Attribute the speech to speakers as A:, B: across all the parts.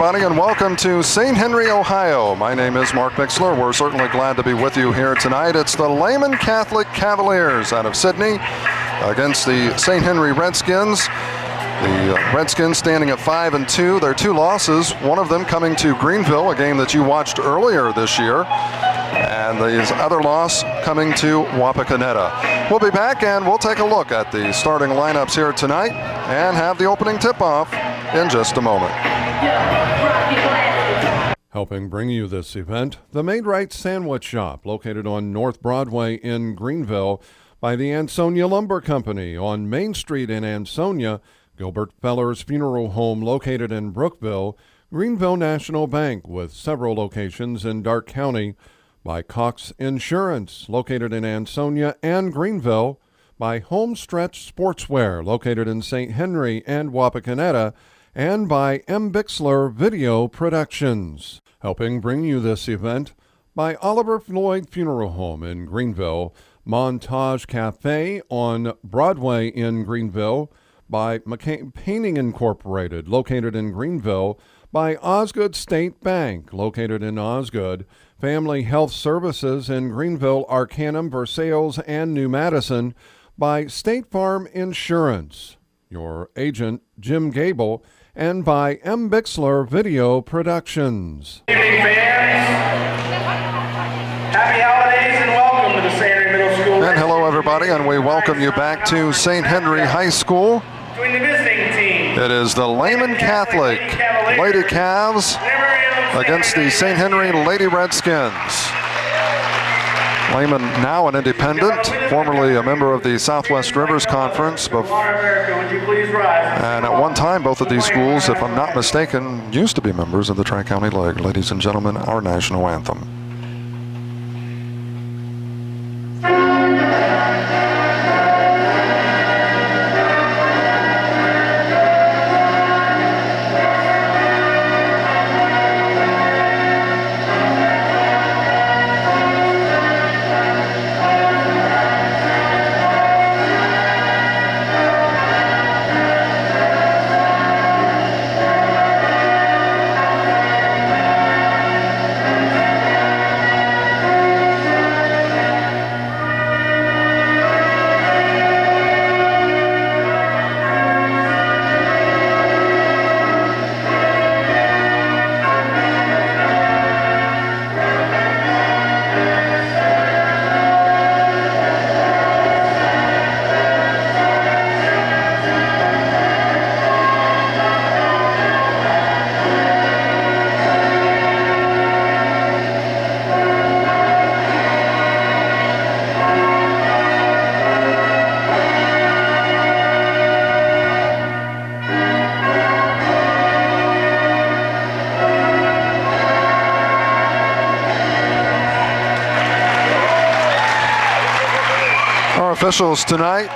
A: everybody, and welcome to St. Henry, Ohio. My name is Mark Bixler. We're certainly glad to be with you here tonight. It's the Lehman Catholic Cavaliers out of Sydney against the St. Henry Redskins. The Redskins standing at 5-2. Their two losses, one of them coming to Greenville, a game that you watched earlier this year, and the other loss coming to Wapakoneta. We'll be back and we'll take a look at the starting lineups here tonight and have the opening tip-off in just a moment.
B: Helping bring you this event, the Made Right Sandwich Shop, located on North Broadway in Greenville, by the Ansonia Lumber Company on Main Street in Ansonia, Gilbert Feller's Funeral Home located in Brookville, Greenville National Bank with several locations in Darke County, by Cox Insurance located in Ansonia and Greenville, by Homestretch Sportswear located in St. Henry and Wapakoneta, and by M. Bixler Video Productions. Helping bring you this event, by Oliver Floyd Funeral Home in Greenville, Montage Cafe on Broadway in Greenville, by McCain Painting Incorporated, located in Greenville, by Osgood State Bank, located in Osgood, Family Health Services in Greenville, Arcanum, Versailles, and New Madison, by State Farm Insurance, your agent Jim Gable, and by M. Bixler Video Productions.
C: Good evening, fans. Happy holidays and welcome to the St. Henry Middle School.
A: And hello, everybody, and we welcome you back to St. Henry High School.
C: Join the visiting team.
A: It is the Lehman Catholic Lady Cavs against the St. Henry Lady Redskins. Lehman, now an independent, formerly a member of the Southwest Rivers Conference. And at one time, both of these schools, if I'm not mistaken, used to be members of the Tri-County League. Ladies and gentlemen, our national anthem. Officials tonight,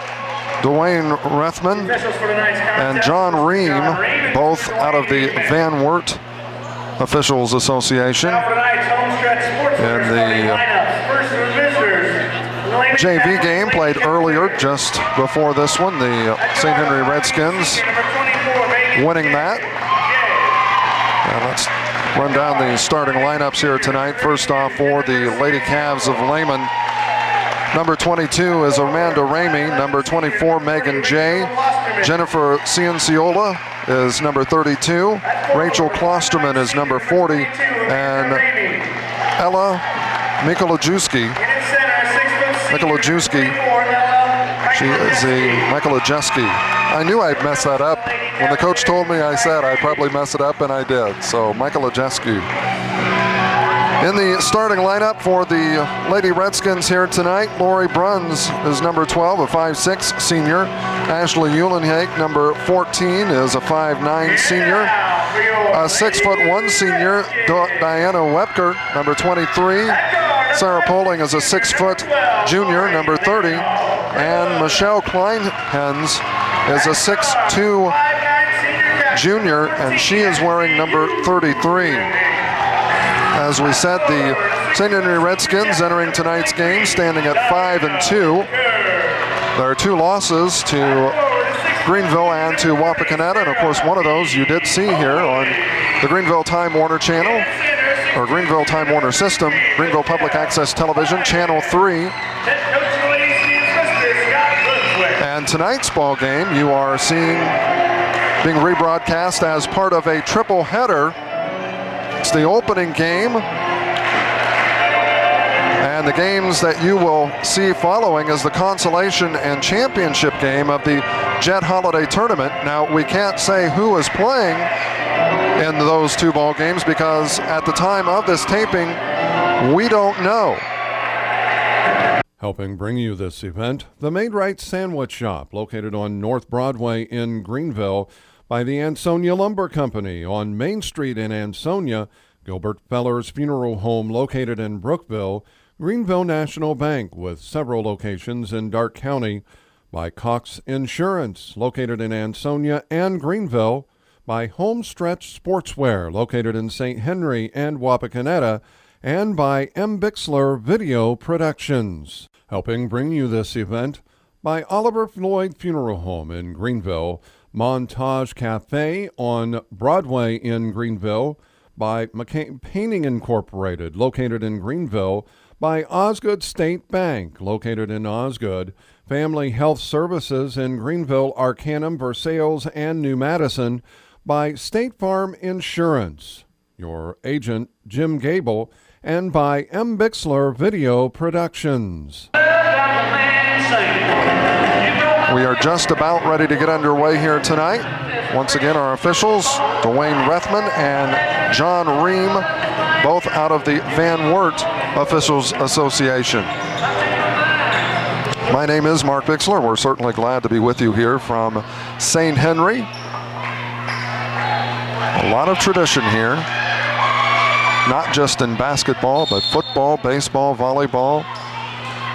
A: Dwayne Rethman and John Ream, both out of the Van Wert Officials Association. And the JV game played earlier, just before this one, the St. Henry Redskins winning that. And let's run down the starting lineups here tonight. First off, for the Lady Cavs of Lehman, number 22 is Amanda Ramey. Number 24, Megan J. Jennifer Cianciola is number 32. Rachel Klosterman is number 40. And Ella Mikolajewski, she is the Mikolajewski. I knew I'd mess that up. When the coach told me, I said I'd probably mess it up, and I did. So Mikolajewski. In the starting lineup for the Lady Redskins here tonight, Lori Bruns is number 12, a 5'6" senior. Ashley Eulenhake, number 14, is a 5'9" senior. A 6'1" senior, Diana Wepker, number 23. Sarah Poling is a 6-foot junior, number 30. And Michelle Kleinhens is a 6'2" junior, and she is wearing number 33. As we said, the St. Henry Redskins entering tonight's game standing at 5-2. There are two losses to Greenville and to Wapakoneta, and of course one of those you did see here on the Greenville Time Warner channel, or Greenville Time Warner system, Greenville Public Access Television, Channel 3. And tonight's ball game you are seeing being rebroadcast as part of a triple header. It's the opening game. And the games that you will see following is the consolation and championship game of the Jet Holiday Tournament. Now, we can't say who is playing in those two ball games because at the time of this taping, we don't know.
B: Helping bring you this event, the Made Right Sandwich Shop, located on North Broadway in Greenville by the Ansonia Lumber Company on Main Street in Ansonia, Gilbert Feller's Funeral Home located in Brookville, Greenville National Bank with several locations in Darke County, by Cox Insurance located in Ansonia and Greenville, by Homestretch Sportswear located in St. Henry and Wapakoneta, and by Bixler Video Productions. Helping bring you this event, by Oliver Floyd Funeral Home in Greenville, Montage Cafe on Broadway in Greenville, by McCain Painting Incorporated located in Greenville, by Osgood State Bank located in Osgood, Family Health Services in Greenville, Arcanum, Versailles, and New Madison, by State Farm Insurance, your agent Jim Gable, and by Bixler Video Productions.
A: We are just about ready to get underway here tonight. Once again, our officials, Dwayne Rethman and John Ream, both out of the Van Wert Officials Association. My name is Mark Bixler. We're certainly glad to be with you here from St. Henry. A lot of tradition here, not just in basketball, but football, baseball, volleyball.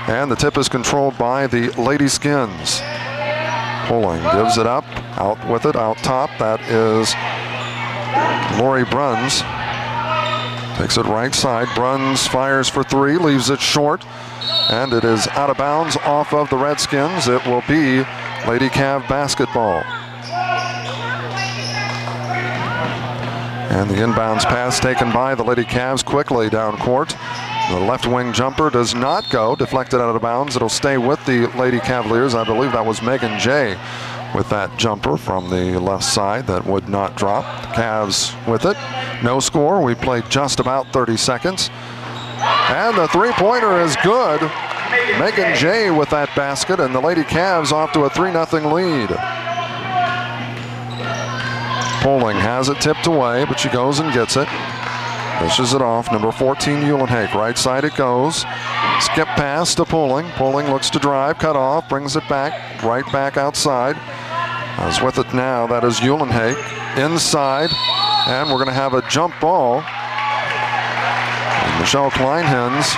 A: And the tip is controlled by the Lady Skins. Pulling, gives it up, out with it, out top. That is Lori Bruns. Takes it right side. Bruns fires for three, leaves it short. And it is out of bounds off of the Redskins. It will be Lady Cav basketball. And the inbounds pass taken by the Lady Cavs quickly down court. The left wing jumper does not go, deflected out of bounds. It'll stay with the Lady Cavaliers. I believe that was Megan Jay with that jumper from the left side that would not drop. The Cavs with it. No score. We played just about 30 seconds. And the three-pointer is good. Megan Jay with that basket, and the Lady Cavs off to a 3-0 lead. Poling has it tipped away, but she goes and gets it. Dishes it off. Number 14, Uhlenhake. Right side it goes. Skip pass to Poling. Poling looks to drive, cut off, brings it back, right back outside. As with it now, that is Uhlenhake. Inside, and we're going to have a jump ball. And Michelle Kleinhens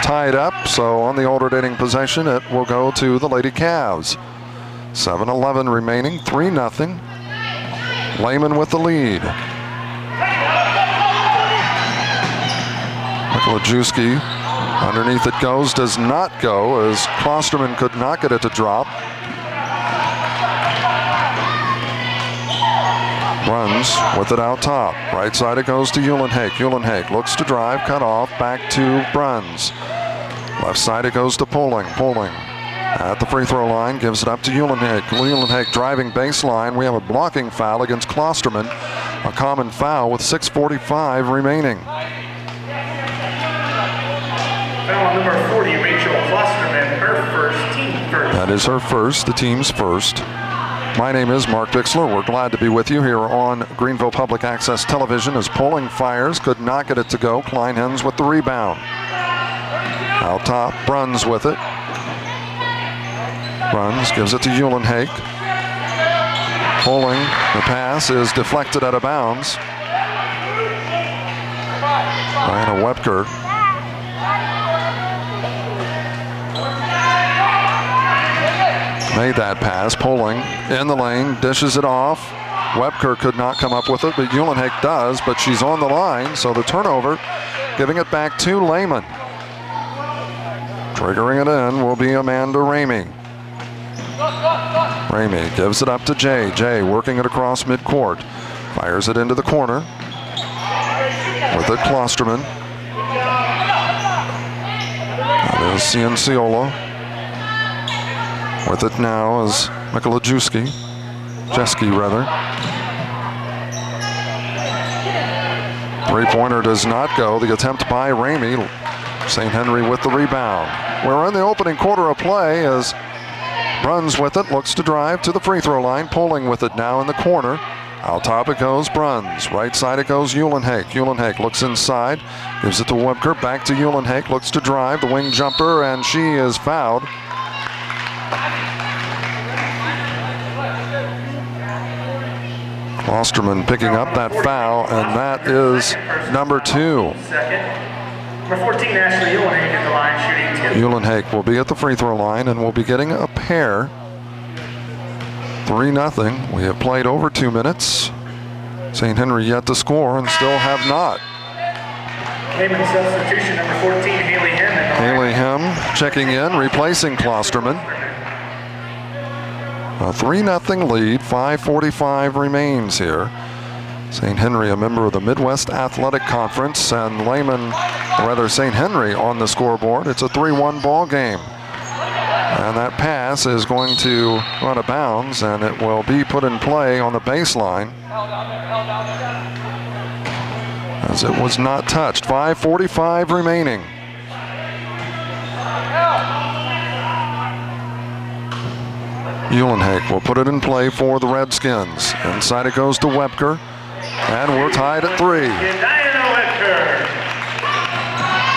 A: tied up, so on the alternating possession, it will go to the Lady Cavs. 7:11 remaining, 3-0. Lehman with the lead. Lajewski, underneath it goes, does not go, as Klosterman could not get it to drop. Runs with it out top. Right side it goes to Uhlenhake. Uhlenhake looks to drive, cut off, back to Bruns. Left side it goes to Poling. Poling at the free throw line, gives it up to Uhlenhake. Uhlenhake driving baseline. We have a blocking foul against Klosterman. A common foul with 6:45 remaining.
C: Foul number 40, Rachel Klosterman, her first, team first.
A: That is her first, the team's first. My name is Mark Bixler. We're glad to be with you here on Greenville Public Access Television as Poling fires, could not get it to go. Kleinhens with the rebound. Out top, Bruns with it. Bruns gives it to Uhlenhake. Poling, the pass is deflected out of bounds. Diana Webker. Made that pass. Poling in the lane, dishes it off. Webker could not come up with it, but Uhlenhake does, but she's on the line, so the turnover, giving it back to Lehman. Triggering it in will be Amanda Ramey. Ramey gives it up to Jay. Jay working it across midcourt. Fires it into the corner. With it, Klosterman. That is Cienciola. With it now is Jeski rather. Three-pointer does not go. The attempt by Ramey. St. Henry with the rebound. We're in the opening quarter of play as Bruns with it, looks to drive to the free throw line. Poling with it now in the corner. Out top it goes Bruns. Right side it goes Uhlenhake. Uhlenhake looks inside, gives it to Webker. Back to Uhlenhake, looks to drive. The wing jumper, and she is fouled. Osterman picking up that foul, and that is number 2.
C: Number 14, Ashley Uhlenhake at the line, shooting 2.
A: Uhlenhake will be at the free throw line and will be getting a pair. 3-0. We have played over 2 minutes. St. Henry yet to score and still have not.
C: Lehman substitution, number 14, Haley Hem.
A: Haley Hem checking in, replacing Klosterman. A 3-0 lead, 5:45 remains here. St. Henry, a member of the Midwest Athletic Conference, and St. Henry on the scoreboard. It's a 3-1 ball game. And that pass is going to run out of bounds, and it will be put in play on the baseline, as it was not touched. 5:45 remaining. Uhlenhake will put it in play for the Redskins. Inside it goes to Webker, and we're tied at 3.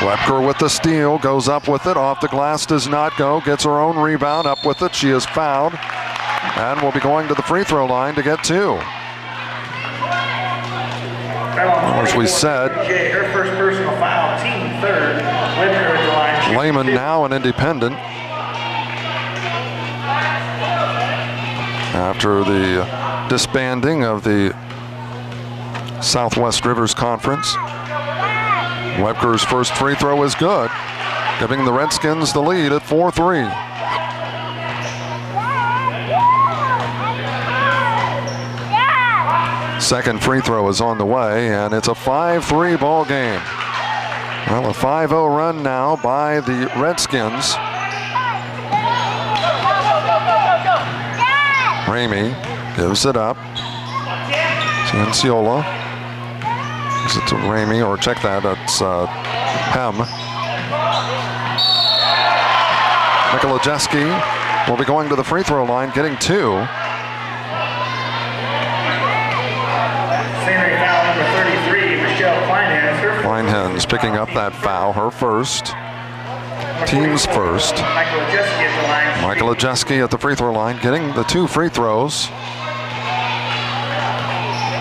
A: Webker with the steal, goes up with it, off the glass, does not go, gets her own rebound, up with it, she is fouled, and will be going to the free throw line to get 2. As we said,
C: her first personal foul, team third. Webker at the line.
A: Lehman now an independent. After the disbanding of the Southwest Rivers Conference. Webker's first free throw is good, giving the Redskins the lead at 4-3. Second free throw is on the way, and it's a 5-3 ball game. Well, a 5-0 run now by the Redskins. Ramey gives it up. Cienciola gives it to Ramey, or check that, that's Hem. Jeski will be going to the free throw line, getting 2. Kleinhens picking up that foul, her first. Team's first. Michael Jeski at the free throw line, getting the 2 free throws.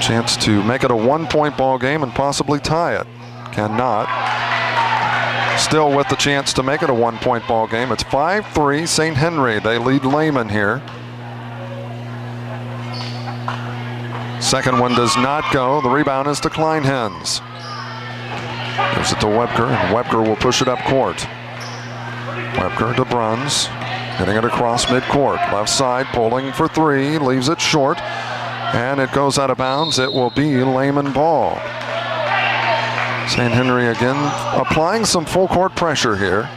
A: Chance to make it a 1-point ball game and possibly tie it. Cannot. Still with the chance to make it a 1-point ball game. It's 5-3 St. Henry. They lead Lehman here. Second one does not go. The rebound is to Kleinhens. Gives it to Webker, and Webker will push it up court. Webker to Bruns, hitting it across midcourt. Left side, pulling for 3, leaves it short, and it goes out of bounds. It will be Lehman ball. St. Henry again applying some full court pressure here,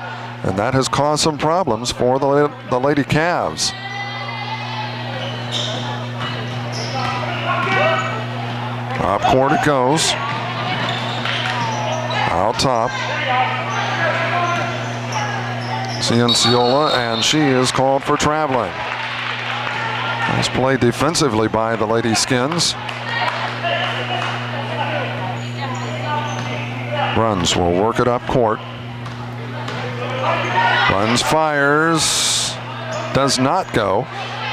A: and that has caused some problems for the Lady Cavs. Up court it goes. Out top. Cienciola, and she is called for traveling. Nice play defensively by the Lady Skins. Bruns will work it up court. Bruns fires. Does not go.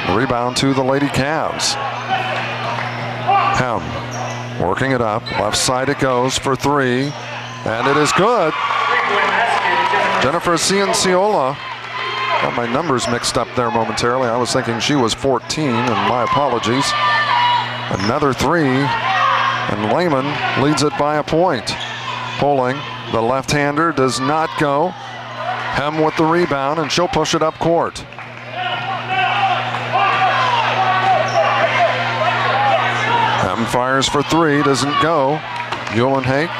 A: Rebound to the Lady Cavs. Hem working it up. Left side it goes for 3. And it is good. Jennifer Cienciola. Got my numbers mixed up there momentarily. I was thinking she was 14, and my apologies. Another 3, and Lehman leads it by a point. Poling, the left-hander, does not go. Hem with the rebound, and she'll push it up court. Hem fires for three, doesn't go. Uhlenhake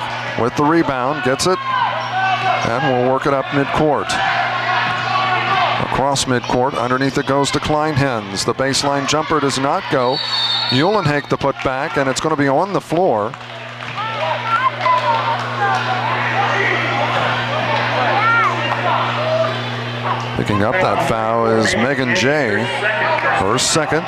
A: with the rebound, gets it, and will work it up midcourt. Across midcourt, underneath it goes to Kleinhens. The baseline jumper does not go. Uhlenhake the putback, and it's going to be on the floor. Picking up that foul is Megan Jay, her second.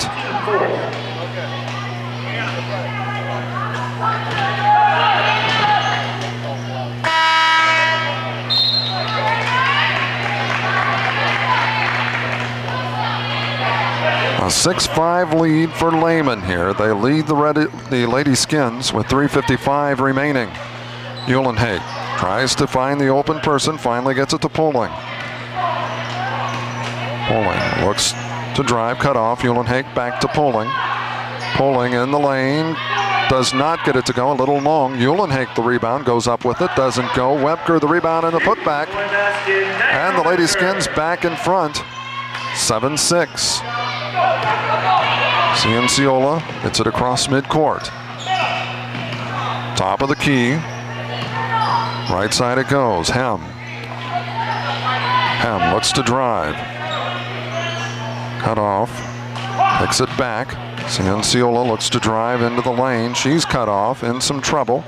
A: A 6-5 lead for Lehman here. They lead the Lady Skins with 3:55 remaining. Uhlenhake tries to find the open person, finally gets it to Poling. Poling looks to drive, cut off. Uhlenhake back to Poling. Poling in the lane, does not get it to go, a little long. Uhlenhake the rebound, goes up with it, doesn't go. Webker the rebound and the putback. And the Lady Skins back in front, 7-6. Cianciola gets it across midcourt. Top of the key. Right side it goes. Hem looks to drive. Cut off. Picks it back. Cianciola looks to drive into the lane. She's cut off, in some trouble.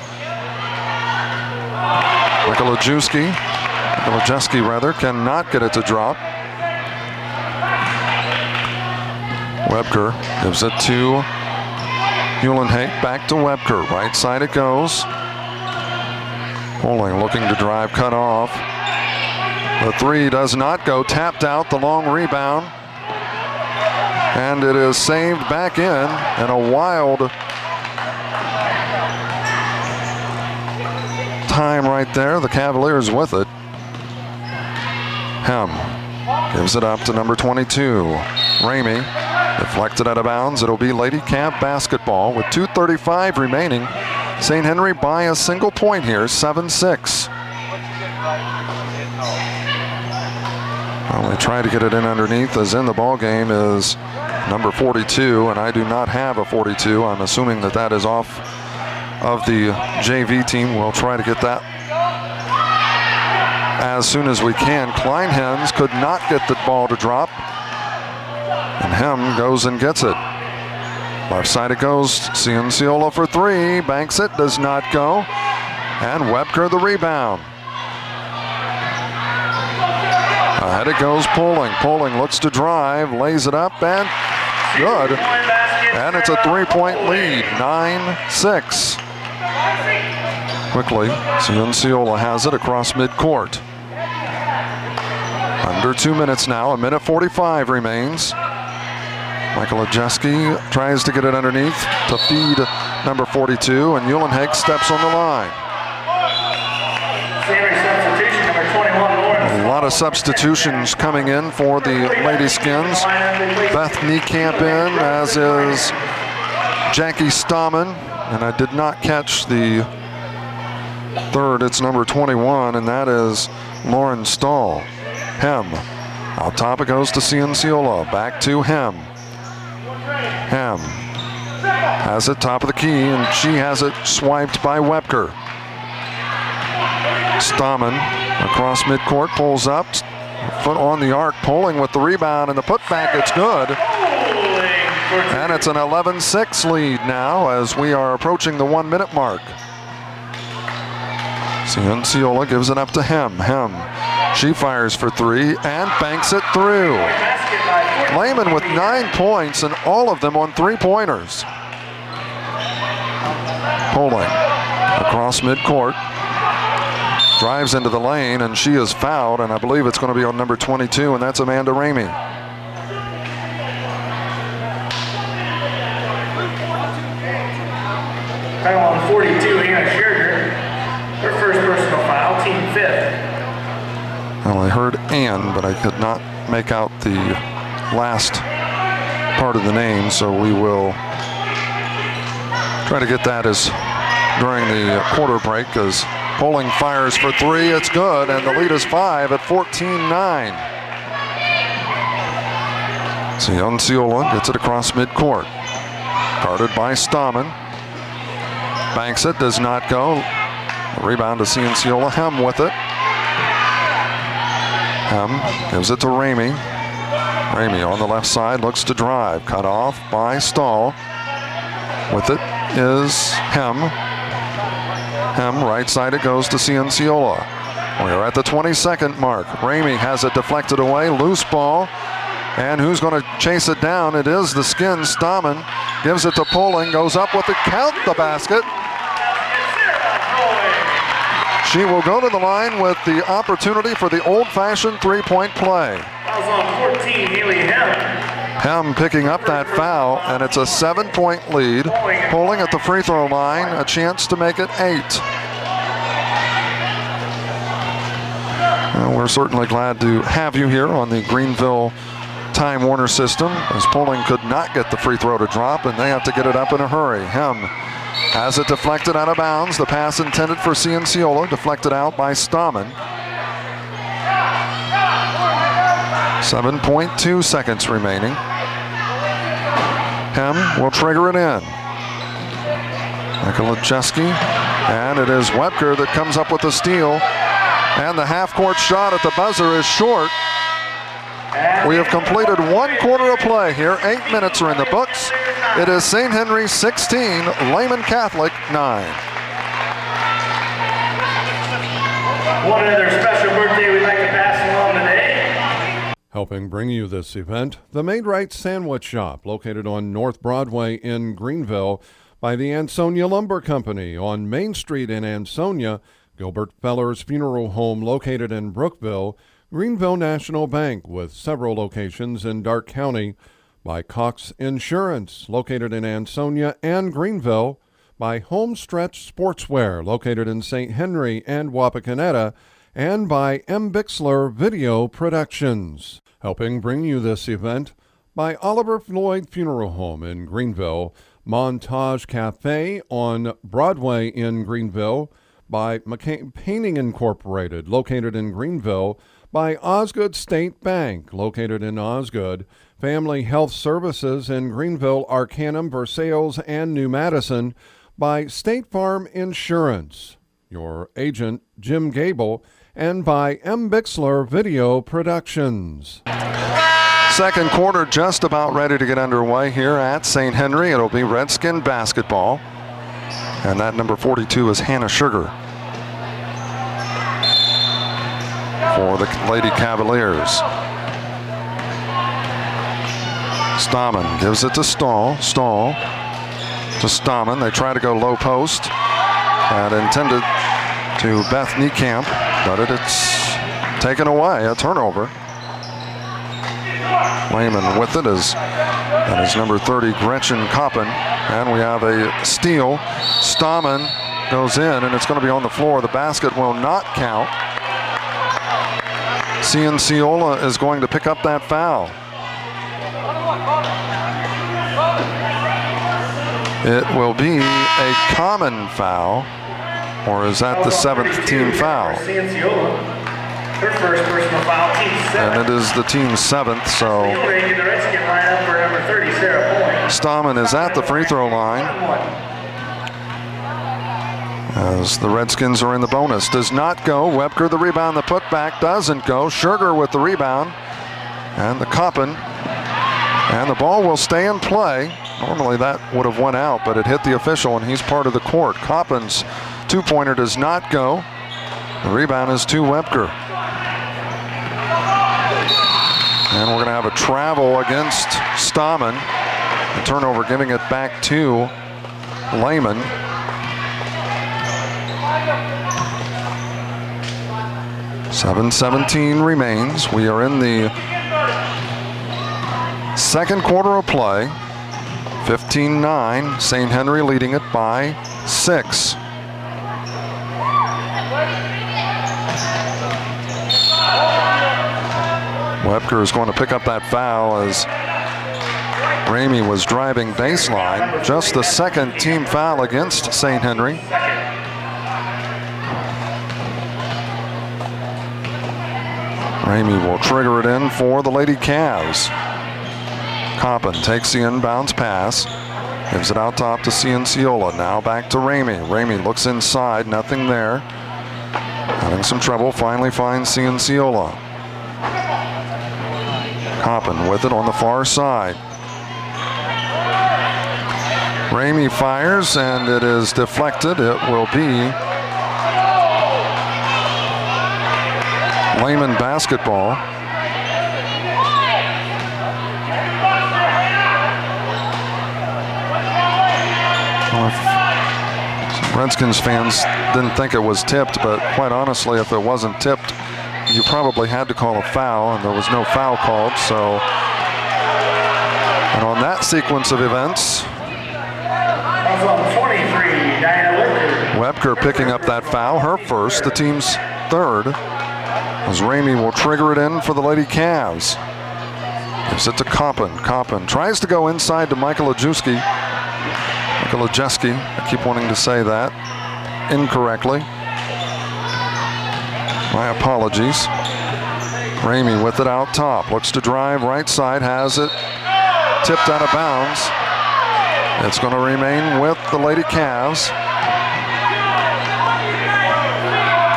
A: Mikolajewski cannot get it to drop. Webker gives it to Uhlenhake, back to Webker. Right side it goes. Poling looking to drive, cut off. The three does not go, tapped out, the long rebound. And it is saved back in a wild time right there. The Cavaliers with it. Hem gives it up to number 22, Ramey. Deflected out of bounds. It'll be Lady Cav basketball with 2:35 remaining. St. Henry by a single point here, 7-6. Well, they try to get it in underneath, as in the ball game is number 42, and I do not have a 42. I'm assuming that is off of the JV team. We'll try to get that as soon as we can. Kleinhens could not get the ball to drop. And Hem goes and gets it. Left side it goes. Cianciola for three. Banks it. Does not go. And Webker the rebound. Ahead it goes Poling. Poling looks to drive. Lays it up and good. And it's a three-point lead. 9-6. Quickly, Cianciola has it across midcourt. Under 2 minutes now. 1:45 remains. Mikolajewski tries to get it underneath to feed number 42, and Uhlenhake steps on the line.
C: Substitution, number 21, Lauren.
A: A lot of substitutions coming in for the Lady Skins. Beth Niekamp in, as is Jackie Stammen, and I did not catch the third. It's number 21, and that is Lauren Stahl. Hem. Out top it goes to Cianciola. Back to Hem. Hem has it top of the key, and she has it swiped by Webker. Stammen across midcourt, pulls up, foot on the arc, Poling with the rebound, and the putback, it's good. And it's an 11-6 lead now as we are approaching the 1 minute mark. Cianciola gives it up to Hem. She fires for three and banks it through. Lehman with 9 points, and all of them on three-pointers. Poling across midcourt. Drives into the lane, and she is fouled, and I believe it's going to be on number 22, and that's Amanda Ramey.
C: Foul on 42, Hannah Scherger. Her first personal foul, team 5th.
A: Well, I heard Ann, but I could not make out the last part of the name, so we will try to get that as during the quarter break, as Poling fires for three. It's good, and the lead is 5 at 14-9. Cianciola gets it across midcourt. Guarded by Stammen. Banks it, does not go. Rebound to Cianciola. Hem with it. Hem gives it to Ramey. Ramey on the left side looks to drive. Cut off by Stahl. With it is Hem. Hem, right side it goes to Cianciola. We are at the 22nd mark. Ramey has it deflected away. Loose ball. And who's going to chase it down? It is the Skins. Stammen gives it to Poling. Goes up with the count the basket. She will go to the line with the opportunity for the old-fashioned three-point play.
C: Fouls on 14, Haley Hem.
A: Hem picking up that foul, and it's a 7-point lead. Poling at the free throw line, a chance to make it 8. Well, we're certainly glad to have you here on the Greenville Time Warner system, as Poling could not get the free throw to drop, and they have to get it up in a hurry. Hem has it deflected out of bounds. The pass intended for Cianciola, deflected out by Stammen. 7.2 seconds remaining. Hem will trigger it in. Michael and it is Webker that comes up with the steal. And the half-court shot at the buzzer is short. We have completed 1 quarter of play here. 8 minutes are in the books. It is St. Henry 16, Lehman Catholic 9.
C: One other special birthday we'd like to pass along today.
B: Helping bring you this event, the Made Right Sandwich Shop, located on North Broadway in Greenville by the Ansonia Lumber Company on Main Street in Ansonia, Gilbert Feller's Funeral Home located in Brookville, Greenville National Bank with several locations in Darke County, by Cox Insurance located in Ansonia and Greenville, by Homestretch Sportswear located in St. Henry and Wapakoneta, and by M. Bixler Video Productions. Helping bring you this event by Oliver Floyd Funeral Home in Greenville, Montage Cafe on Broadway in Greenville, by McCain Painting Incorporated located in Greenville, by Osgood State Bank located in Osgood, Family Health Services in Greenville, Arcanum, Versailles, and New Madison, by State Farm Insurance, your agent Jim Gable, and by M. Bixler Video Productions.
A: Second quarter just about ready to get underway here at St. Henry. It'll be Redskin basketball. And that number 42 is Hannah Sugar for the Lady Cavaliers. Stammen gives it to Stahl. Stahl to Stammen. They try to go low post. And intended to Beth Niekamp, but it's taken away, a turnover. Lehman with it is, that is number 30, Gretchen Koppen. And we have a steal. Stammen goes in, and it's going to be on the floor. The basket will not count. Cianciola is going to pick up that foul. It will be a common foul, or is that the 7th team foul?
C: Cianciola, her first personal foul, team 7th.
A: And it is the team's 7th, so
C: The Redskin lineup for number 30, Sarah Poling.
A: Stammen is at the free throw line as the Redskins are in the bonus. Does not go. Webker the rebound, the putback doesn't go. Sugar with the rebound and the Koppen, and the ball will stay in play. Normally that would have went out, but it hit the official and he's part of the court. Koppen's two-pointer does not go. The rebound is to Webker. And we're going to have a travel against Stammen. The turnover giving it back to Lehman. .17 remains. We are in the second quarter of play. 15-9. St. Henry leading it by 6. Webker is going to pick up that foul as Ramey was driving baseline. Just the second team foul against St. Henry. Ramey will trigger it in for the Lady Cavs. Koppen takes the inbounds pass. Gives it out top to Cianciola. Now back to Ramey. Ramey looks inside, nothing there. Having some trouble, finally finds Cianciola. Coppin with it on the far side. Ramey fires and it is deflected. It will be Lehman basketball. Redskins fans didn't think it was tipped, but quite honestly, if it wasn't tipped, you probably had to call a foul, and there was no foul called. So, and on that sequence of events,
C: That's on 23, Diana Whitaker.
A: Webker picking up that foul, her first, the team's third, as Ramey will trigger it in for the Lady Cavs. Gives it to Coppin. Coppin tries to go inside to Michael Ajewski. I keep wanting to say that incorrectly. My apologies. Ramey with it out top. Looks to drive right side. Has it tipped out of bounds. It's going to remain with the Lady Cavs.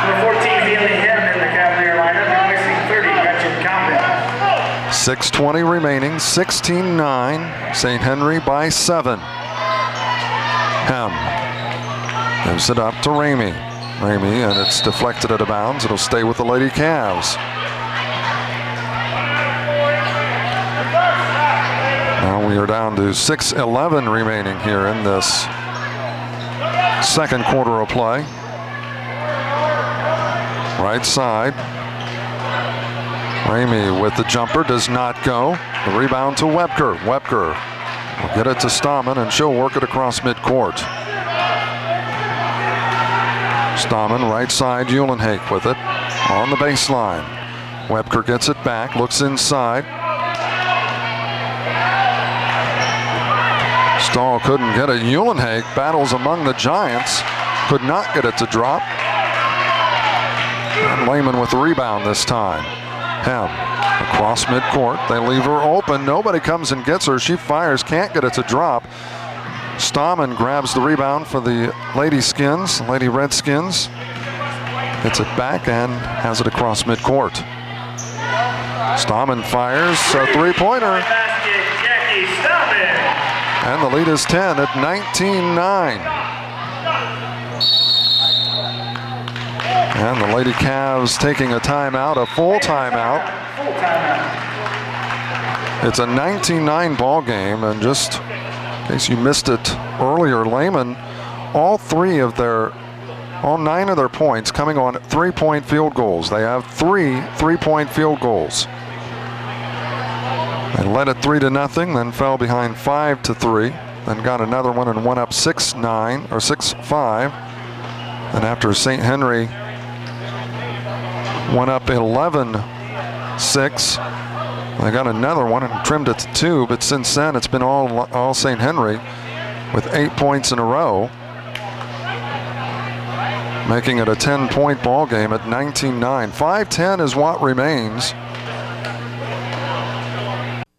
C: Number 14, Haley Hem in the Cavalier lineup. Replacing 30, Gretchen Comden.
A: 6:20 remaining. 16-9. St. Henry by 7. Hem gives it up to Ramey. Ramey, and it's deflected out of bounds. It'll stay with the Lady Cavs. Now we are down to 6:11 remaining here in this second quarter of play. Right side. Ramey with the jumper, does not go. The rebound to Webker. Webker will get it to Stahman, and she'll work it across midcourt. Stahman, right side, Uhlenhake with it on the baseline. Webker gets it back, looks inside. Stahl couldn't get it. Uhlenhake battles among the Giants, could not get it to drop. And Lehman with the rebound this time. Hem across midcourt. They leave her open. Nobody comes and gets her. She fires, can't get it to drop. Stahman grabs the rebound for the Lady Redskins. Gets it back and has it across midcourt. Stahman fires a three-pointer. And the lead is 10 at 19-9. And the Lady Cavs taking a timeout, a full timeout. It's a 19-9 ball game, and just in case you missed it earlier, Lehman, all 9 of their points coming on 3-point field goals. They have 3 3-point field goals. They led it 3-0, then fell behind 5-3, then got another one and went up 6-9 or 6-5. And after St. Henry went up 11-6, they got another one and trimmed it to 2. But since then, it's been all St. Henry with 8 points in a row, making it a 10-point ball game at 19-9. 5:10 is what remains.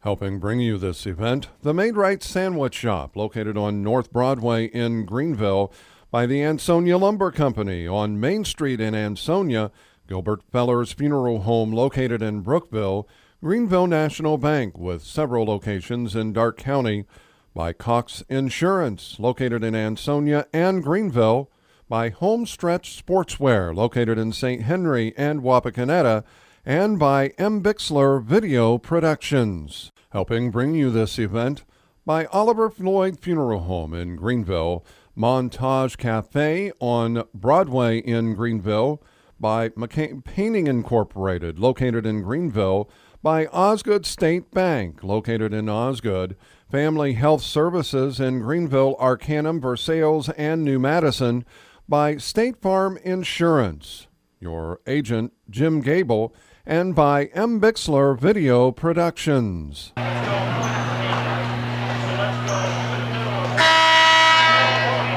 B: Helping bring you this event, the Maid-Rite Sandwich Shop, located on North Broadway in Greenville by the Ansonia Lumber Company on Main Street in Ansonia, Gilbert Feller's Funeral Home located in Brookville, Greenville National Bank with several locations in Darke County, by Cox Insurance located in Ansonia and Greenville, by Homestretch Sportswear located in St. Henry and Wapakoneta, and by M. Bixler Video Productions. Helping bring you this event, by Oliver Floyd Funeral Home in Greenville, Montage Cafe on Broadway in Greenville, by McCain Painting Incorporated located in Greenville, by Osgood State Bank located in Osgood, Family Health Services in Greenville, Arcanum, Versailles, and New Madison, by State Farm Insurance, your agent Jim Gable, and by M. Bixler Video Productions.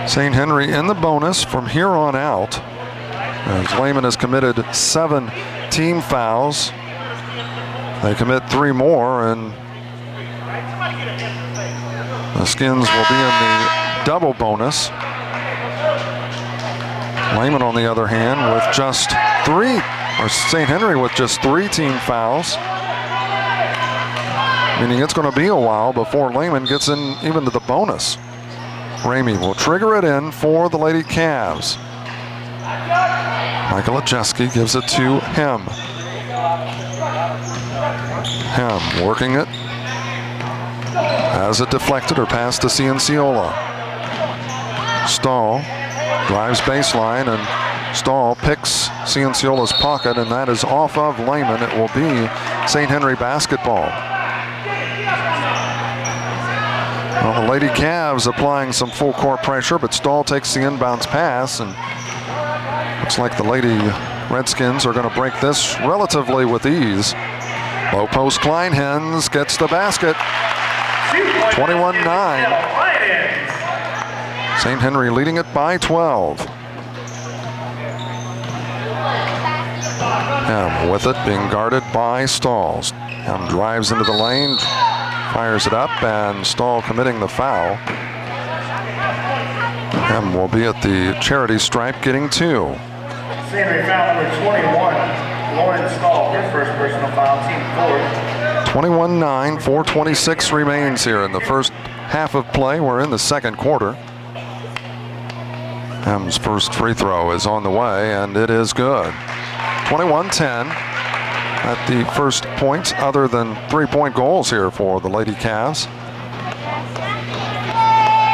A: St. Henry in the bonus from here on out, as Lehman has committed 7 team fouls. They commit 3 more, and The Skins will be in the double bonus. Lehman, on the other hand, with just 3, or St. Henry with just 3 team fouls. Meaning it's going to be a while before Lehman gets in even to the bonus. Ramey will trigger it in for the Lady Cavs. Michael Ajeski gives it to him. Hem working it. Has it deflected or passed to Cianciola. Stahl drives baseline, and Stahl picks Cianciola's pocket, and that is off of Lehman. It will be St. Henry basketball. Well, the Lady Cavs applying some full court pressure, but Stahl takes the inbounds pass, and looks like the Lady Redskins are going to break this relatively with ease. Low post, Kleinhens gets the basket. 21-9. St. Henry leading it by 12. Hem with it, being guarded by Stahl. Hem drives into the lane, fires it up, and Stahl committing the foul. Hem will be at the charity stripe, getting 2.
C: St. Henry foul number 21. Lauren Stahl, her first personal foul, team 4.
A: 21-9, 4:26 remains here in the first half of play. We're in the second quarter. Hem's first free throw is on the way, and it is good. 21-10 at the first points other than 3-point goals here for the Lady Cavs.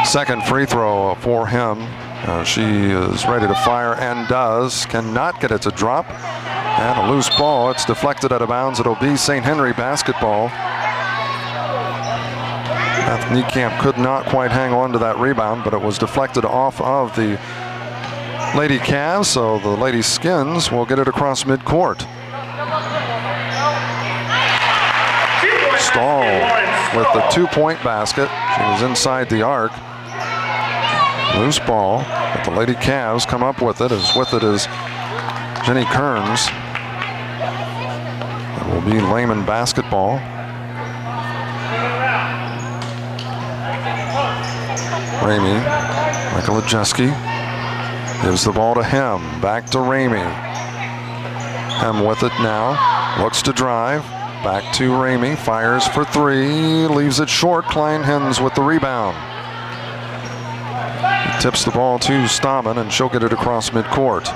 A: Second free throw for him. She is ready to fire and does. Cannot get it to drop. And a loose ball. It's deflected out of bounds. It'll be St. Henry basketball. Beth Niekamp could not quite hang on to that rebound, but it was deflected off of the Lady Cavs, so the Lady Skins will get it across midcourt. Stahl with the 2-point basket. She was inside the arc. Loose ball, but the Lady Cavs come up with it. As with it is Jenny Kearns. It will be Lehman basketball. Ramey, Michael Ajeski gives the ball to Hem. Back to Ramey. Hem with it now. Looks to drive. Back to Ramey. Fires for 3. Leaves it short. Kleinhens with the rebound. He tips the ball to Stammen, and she'll get it across midcourt.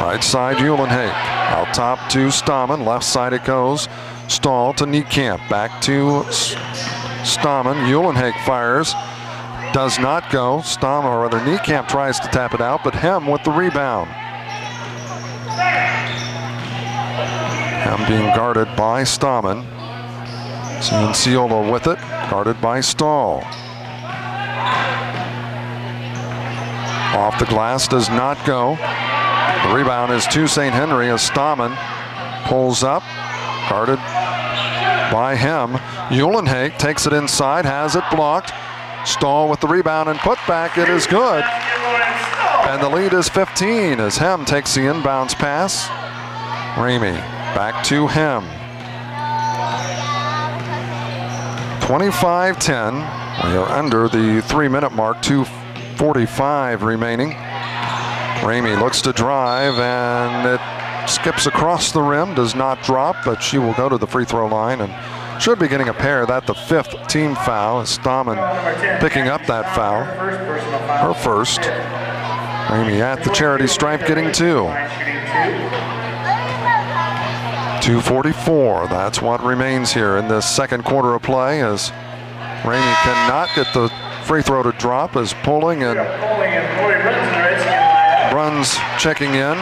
A: Right side, Uhlenhake. Out top to Stammen. Left side it goes. Stahl to Niekamp. Back to Stammen. Uhlenhake fires. Does not go. Stammen, or rather Niekamp, tries to tap it out, but Hem with the rebound. Hem being guarded by Stammen. Cianciola with it. Guarded by Stahl. Off the glass, does not go. The rebound is to St. Henry as Stammen pulls up, guarded by Hem. Uhlenhake takes it inside, has it blocked. Stahl with the rebound and put back. It is good. And the lead is 15 as Hem takes the inbounds pass. Ramey back to Hem. 25-10. We are under the 3-minute mark, 2:45 remaining. Ramey looks to drive, and it skips across the rim, does not drop, but she will go to the free throw line and should be getting a pair. That the 5th team foul. Stammen picking up that foul. Her first. Ramey at the charity stripe getting 2. 2:44. That's what remains here in this second quarter of play as Ramey cannot get the free throw to drop, as pulling and Bruns checking in,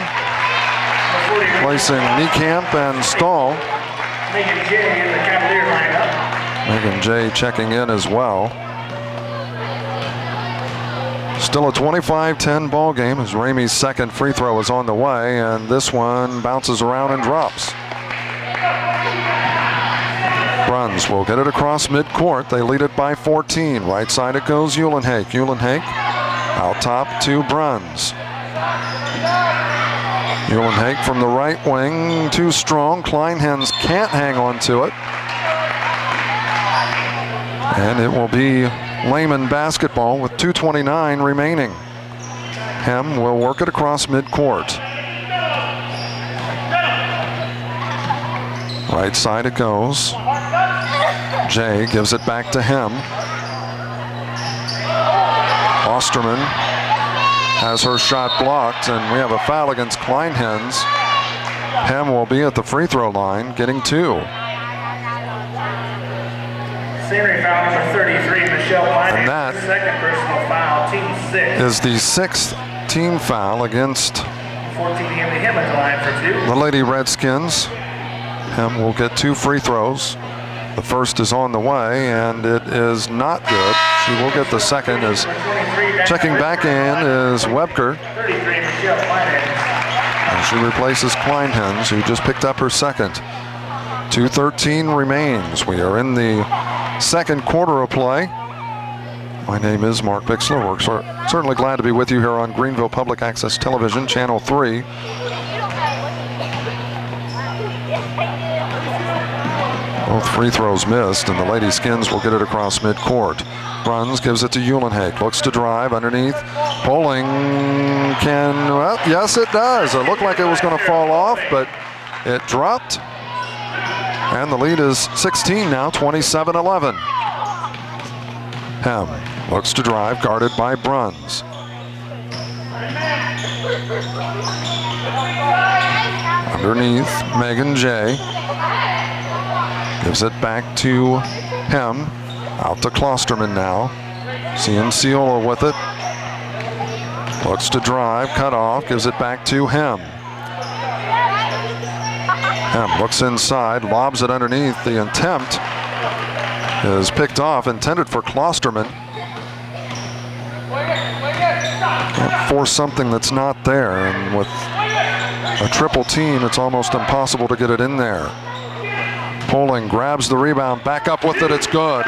A: placing Niekamp and Stahl.
C: Megan J in the Cavalier lineup.
A: Megan J checking in as well. Still a 25-10 ball game as Ramey's second free throw is on the way, and this one bounces around and drops. Bruns will get it across midcourt. They lead it by 14. Right side it goes, Uhlenhake. Uhlenhake out top to Bruns. Uhlenhake from the right wing, too strong. Kleinhens can't hang on to it. And it will be Lehman basketball with 2:29 remaining. Hem will work it across midcourt. Right side it goes. Jay gives it back to Hem. Osterman has her shot blocked, and we have a foul against Kleinhens. Hem will be at the free throw line, getting 2.
C: Senior foul number 33, Michelle Kleinhens.
A: And that
C: second personal foul, team 6.
A: is the 6th team foul against
C: 14 to give him at the line for 2.
A: the Lady Redskins. Hem will get 2 free throws. The first is on the way, and it is not good. She will get the second. As checking back in is Webker.
C: 33, Michelle Kleinhens.
A: And she replaces Kleinhens, who just picked up her second. 2:13 remains. We are in the second quarter of play. My name is Mark Bixler. We're certainly glad to be with you here on Greenville Public Access Television, Channel 3. Both free throws missed, and the Lady Skins will get it across midcourt. Runs, gives it to Uhlenhake. Looks to drive underneath. Poling can, well, yes it does. It looked like it was going to fall off, but it dropped. And the lead is 16 now, 27-11. Hem looks to drive, guarded by Bruns. Underneath, Megan J. Gives it back to Hem. Out to Klosterman now. Cianciola with it. Looks to drive, cut off, gives it back to Hem. Hem looks inside, lobs it underneath. The attempt is picked off, intended for Klosterman. Can't force something that's not there, and with a triple team, it's almost impossible to get it in there. Poling grabs the rebound, back up with it, it's good.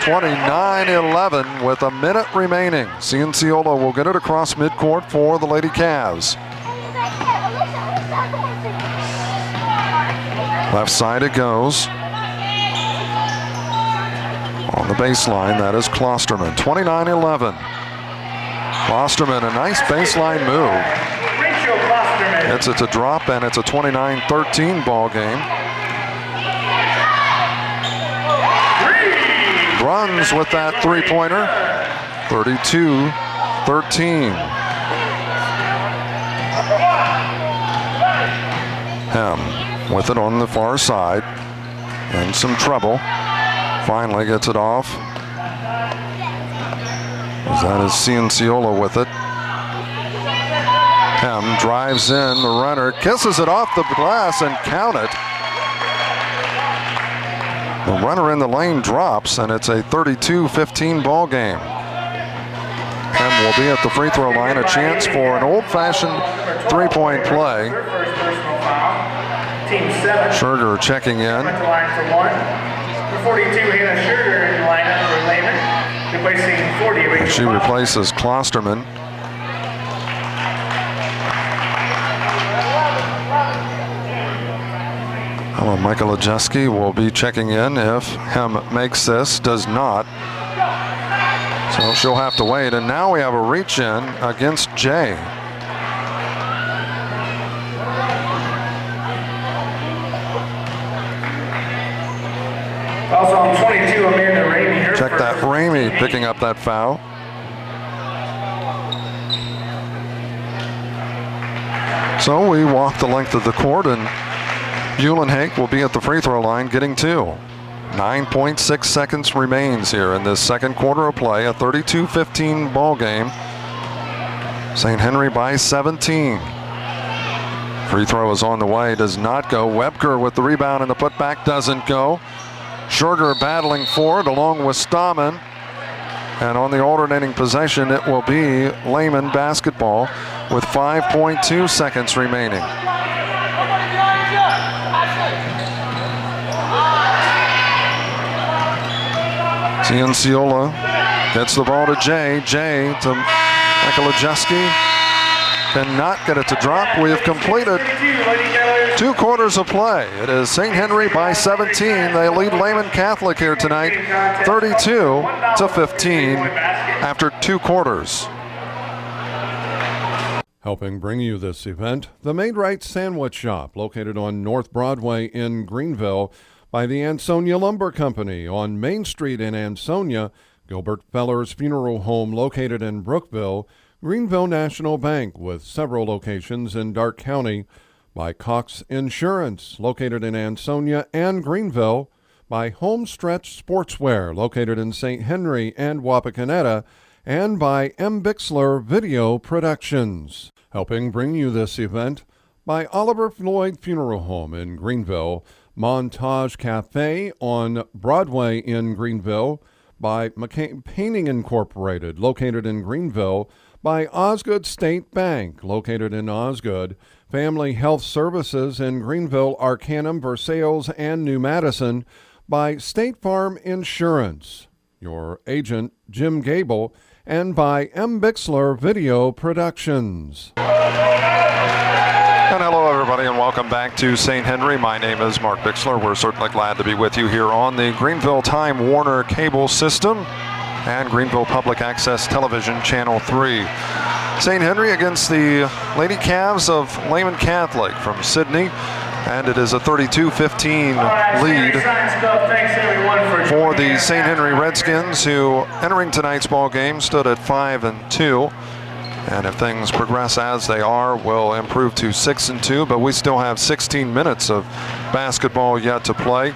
A: 29-11 with a minute remaining. Cianciola will get it across midcourt for the Lady Cavs. Left side it goes. On the baseline, that is Klosterman. 29-11. Klosterman, a nice baseline move. It's a drop, and it's a 29-13 ball game. Runs with that three-pointer. 32-13. Hem with it on the far side. In some trouble. Finally gets it off. As that is Cianciola with it. Hem drives in, the runner kisses it off the glass, and count it. The runner in the lane drops, and it's a 32-15 ball game. Hem will be at the free throw line, a chance for an old-fashioned three-point play. Sugar checking in.
C: 42, Hannah Sugar in the lineup for Lehman, replacing 40.
A: She replaces Klosterman. Michael Ajeski will be checking in if Hem makes this, does not. So she'll have to wait, and now we have a reach in against Jay.
C: Also on 22, Amanda Ramey.
A: Check that, Ramey picking up that foul. So we walk the length of the court, and Uhlenhake will be at the free throw line, getting 2. 9.6 seconds remains here in this second quarter of play, a 32-15 ball game. St. Henry by 17. Free throw is on the way, does not go. Webker with the rebound, and the putback doesn't go. Sugar battling for it along with Stamen. And on the alternating possession, it will be Lehman basketball with 5.2 seconds remaining. Cianciola gets the ball to Jay. Jay to Michael Ajeski. Cannot get it to drop. We have completed 2 quarters of play. It is St. Henry by 17. They lead Lehman Catholic here tonight, 32-15 after 2 quarters.
B: Helping bring you this event, the Maid-Rite Sandwich Shop, located on North Broadway in Greenville by the Ansonia Lumber Company on Main Street in Ansonia, Gilbert Feller's Funeral Home located in Brookville, Greenville National Bank with several locations in Darke County, by Cox Insurance located in Ansonia and Greenville, by Homestretch Sportswear located in St. Henry and Wapakoneta, and by M. Bixler Video Productions. Helping bring you this event, by Oliver Floyd Funeral Home in Greenville, Montage Cafe on Broadway in Greenville, by McCain Painting Incorporated located in Greenville, by Osgood State Bank located in Osgood, Family Health Services in Greenville, Arcanum, Versailles, and New Madison, by State Farm Insurance, your agent Jim Gable, and by M. Bixler Video Productions.
A: And hello, everybody, and welcome back to St. Henry. My name is Mark Bixler. We're certainly glad to be with you here on the Greenville Time Warner Cable System and Greenville Public Access Television Channel 3. St. Henry against the Lady Cavs of Lehman Catholic from Sydney, and it is a 32-15 lead for the St. Henry Redskins, who entering tonight's ball game stood at 5-2. And if things progress as they are, will improve to 6-2, but we still have 16 minutes of basketball yet to play.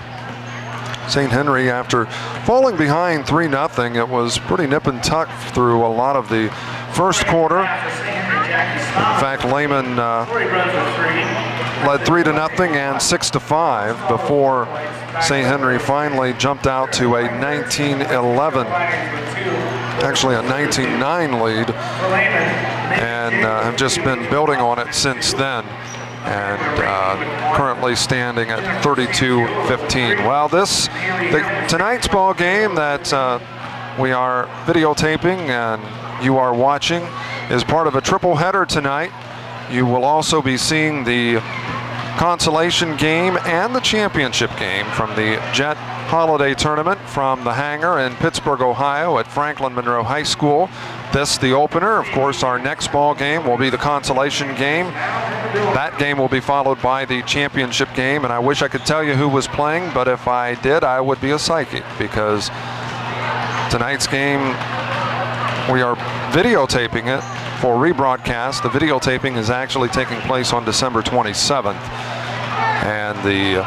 A: St. Henry, after falling behind 3-0, it was pretty nip and tuck through a lot of the first quarter. In fact, Lehman led 3-0 and 6-5 before St. Henry finally jumped out to a 19-11, actually a 19-9 lead, and have just been building on it since then, and currently standing at 32-15. Well, tonight's ball game that we are videotaping and you are watching is part of a triple header tonight. You will also be seeing the consolation game and the championship game from the Jet Holiday Tournament from the hangar in Pittsburgh, Ohio at Franklin Monroe High School. This the opener. Of course, our next ball game will be the consolation game. That game will be followed by the championship game, and I wish I could tell you who was playing, but if I did, I would be a psychic, because tonight's game, we are videotaping it for rebroadcast. The videotaping is actually taking place on December 27th, and the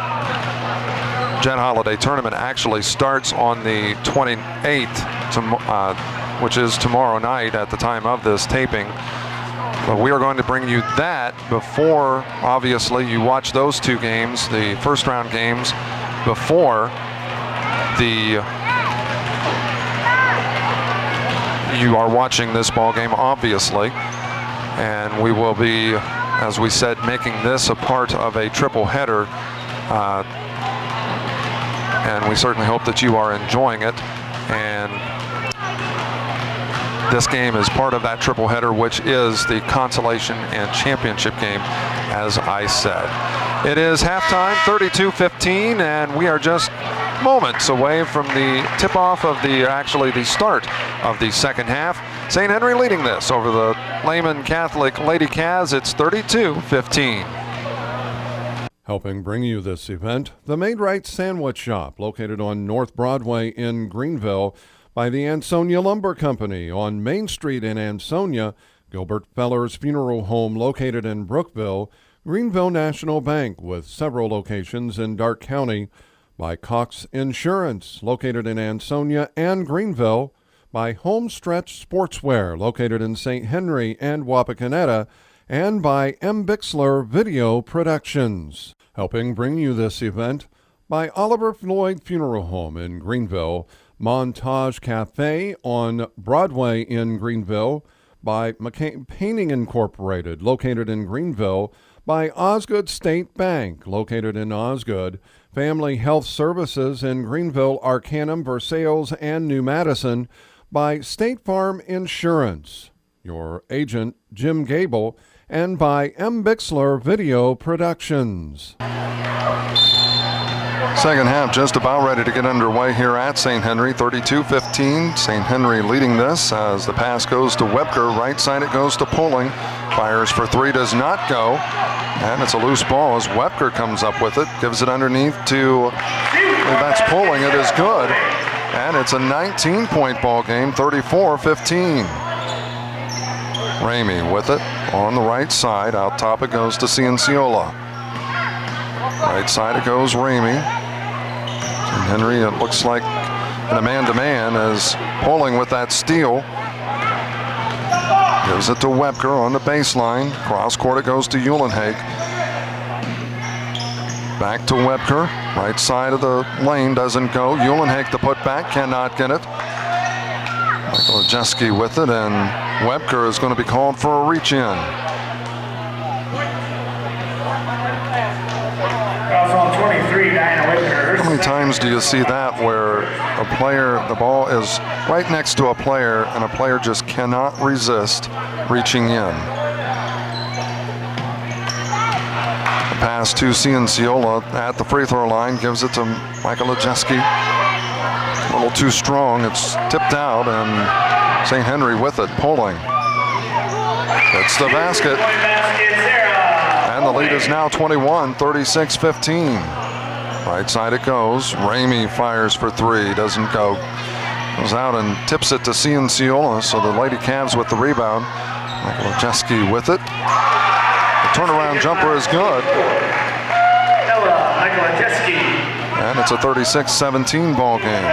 A: Jet Holiday Tournament actually starts on the 28th, which is tomorrow night at the time of this taping. But we are going to bring you that before, obviously, you watch those 2 games, the first round games, before you are watching this ball game, obviously. And we will be, as we said, making this a part of a triple header. And we certainly hope that you are enjoying it. And this game is part of that triple header, which is the consolation and championship game, as I said. It is halftime, 32-15, and we are just moments away from the tip-off of the start of the second half. St. Henry leading this over the Lehman Catholic Lady Cavs. It's 32-15.
B: Helping bring you this event, the Maid-Rite Sandwich Shop, located on North Broadway in Greenville by the Ansonia Lumber Company on Main Street in Ansonia, Gilbert Feller's Funeral Home located in Brookville, Greenville National Bank with several locations in Darke County, by Cox Insurance located in Ansonia and Greenville, by Homestretch Sportswear located in St. Henry and Wapakoneta, and by M. Bixler Video Productions. Helping bring you this event, by Oliver Floyd Funeral Home in Greenville, Montage Cafe on Broadway in Greenville, by McCain Painting Incorporated located in Greenville, by Osgood State Bank located in Osgood, Family Health Services in Greenville, Arcanum, Versailles, and New Madison, by State Farm Insurance, your agent Jim Gable, and by M. Bixler Video Productions.
A: Second half just about ready to get underway here at St. Henry, 32-15. St. Henry leading this as the pass goes to Webker. Right side it goes to Pulling. Fires for three, does not go. And it's a loose ball as Webker comes up with it. Gives it underneath to, that's Pulling. It is good. And it's a 19-point ball game, 34-15. Ramey with it on the right side. Out top it goes to Cianciola. Right side it goes Ramey. St. Henry, it looks like in a man-to-man as Pulling with that steal. Gives it to Webker on the baseline. Cross court it goes to Uhlenhake. Back to Webker. Right side of the lane doesn't go. Uhlenhake the putback, cannot get it. Michael Ajeski with it, and Webker is going to be called for a reach-in. How many times do you see that where a player, the ball is right next to a player and a player just cannot resist reaching in? The pass to Cianciola at the free throw line, gives it to Michael Ajeski. A little too strong, it's tipped out, and St. Henry with it, Pulling. It's the basket. And the lead is now 21, 36-15. Right side it goes. Ramey fires for three, doesn't go. Goes out and tips it to Cianciola, so the Lady Cavs with the rebound. Michael Ajeski with it. The turnaround jumper is good.
C: Michael Ajeski.
A: And it's a 36-17 ball game.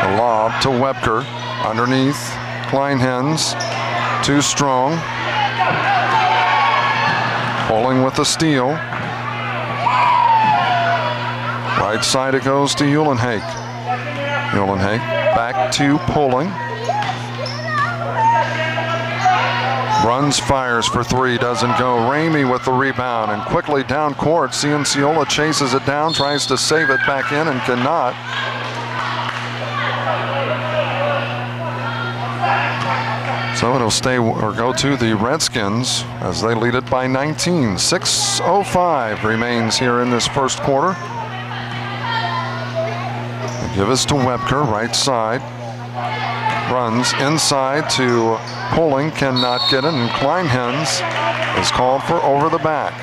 A: The lob to Webker. Underneath, Kleinhens. Too strong. Pulling with the steal. Right side it goes to Uhlenhake. Uhlenhake back to Pulling. Runs, fires for three, doesn't go. Ramey with the rebound and quickly down court. Cianciola chases it down, tries to save it back in and cannot. So it'll stay or go to the Redskins as they lead it by 19. 6:05 remains here in this first quarter. They give us to Webker, right side. Runs inside to Pulling, cannot get it, and Kleinhens is called for over the back.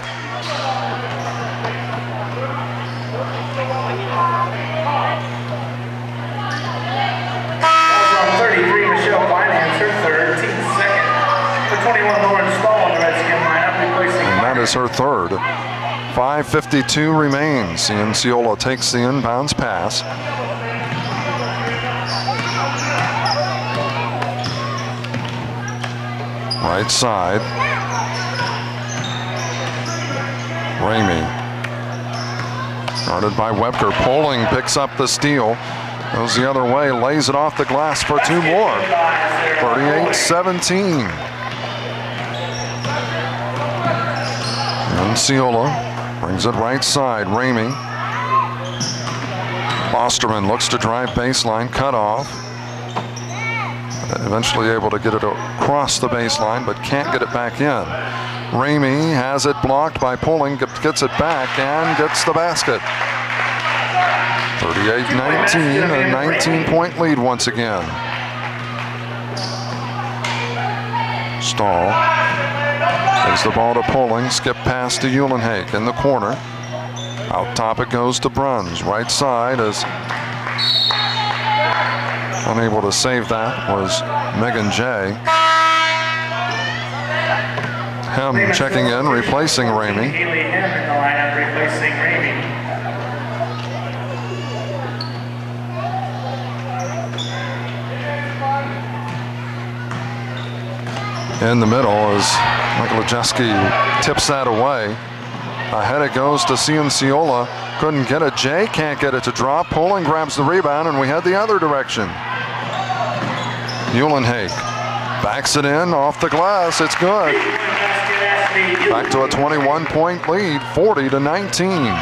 C: From 33, Michelle Kleinhens, her third, team second. For 21, Lauren Stahl on the Redskin lineup, replacing.
A: And that is her third. 5:52 remains. Cianciola takes the inbounds pass. Right side. Ramey. Guarded by Webker. Pulling picks up the steal. Goes the other way. Lays it off the glass for two more. 38-17. Cianciola brings it right side. Ramey. Osterman looks to drive baseline. Cut off. Eventually able to get it across the baseline, but can't get it back in. Ramey has it blocked by Pulling, gets it back, and gets the basket. 38-19, a 19-point lead once again. Stahl gives the ball to Pulling, skip pass to Uhlenhake in the corner. Out top it goes to Bruns. Right side is unable to save that was Megan J. Hem checking in, replacing Ramey.
C: Haley Hem in the lineup, replacing Ramey.
A: In the middle as Michael Ajeski tips that away. Ahead it goes to Cianciola. Couldn't get it. Jay can't get it to drop. Pulling grabs the rebound, and we head the other direction. Uhlenhake backs it in off the glass. It's good. Back to a 21-point lead, 40-19.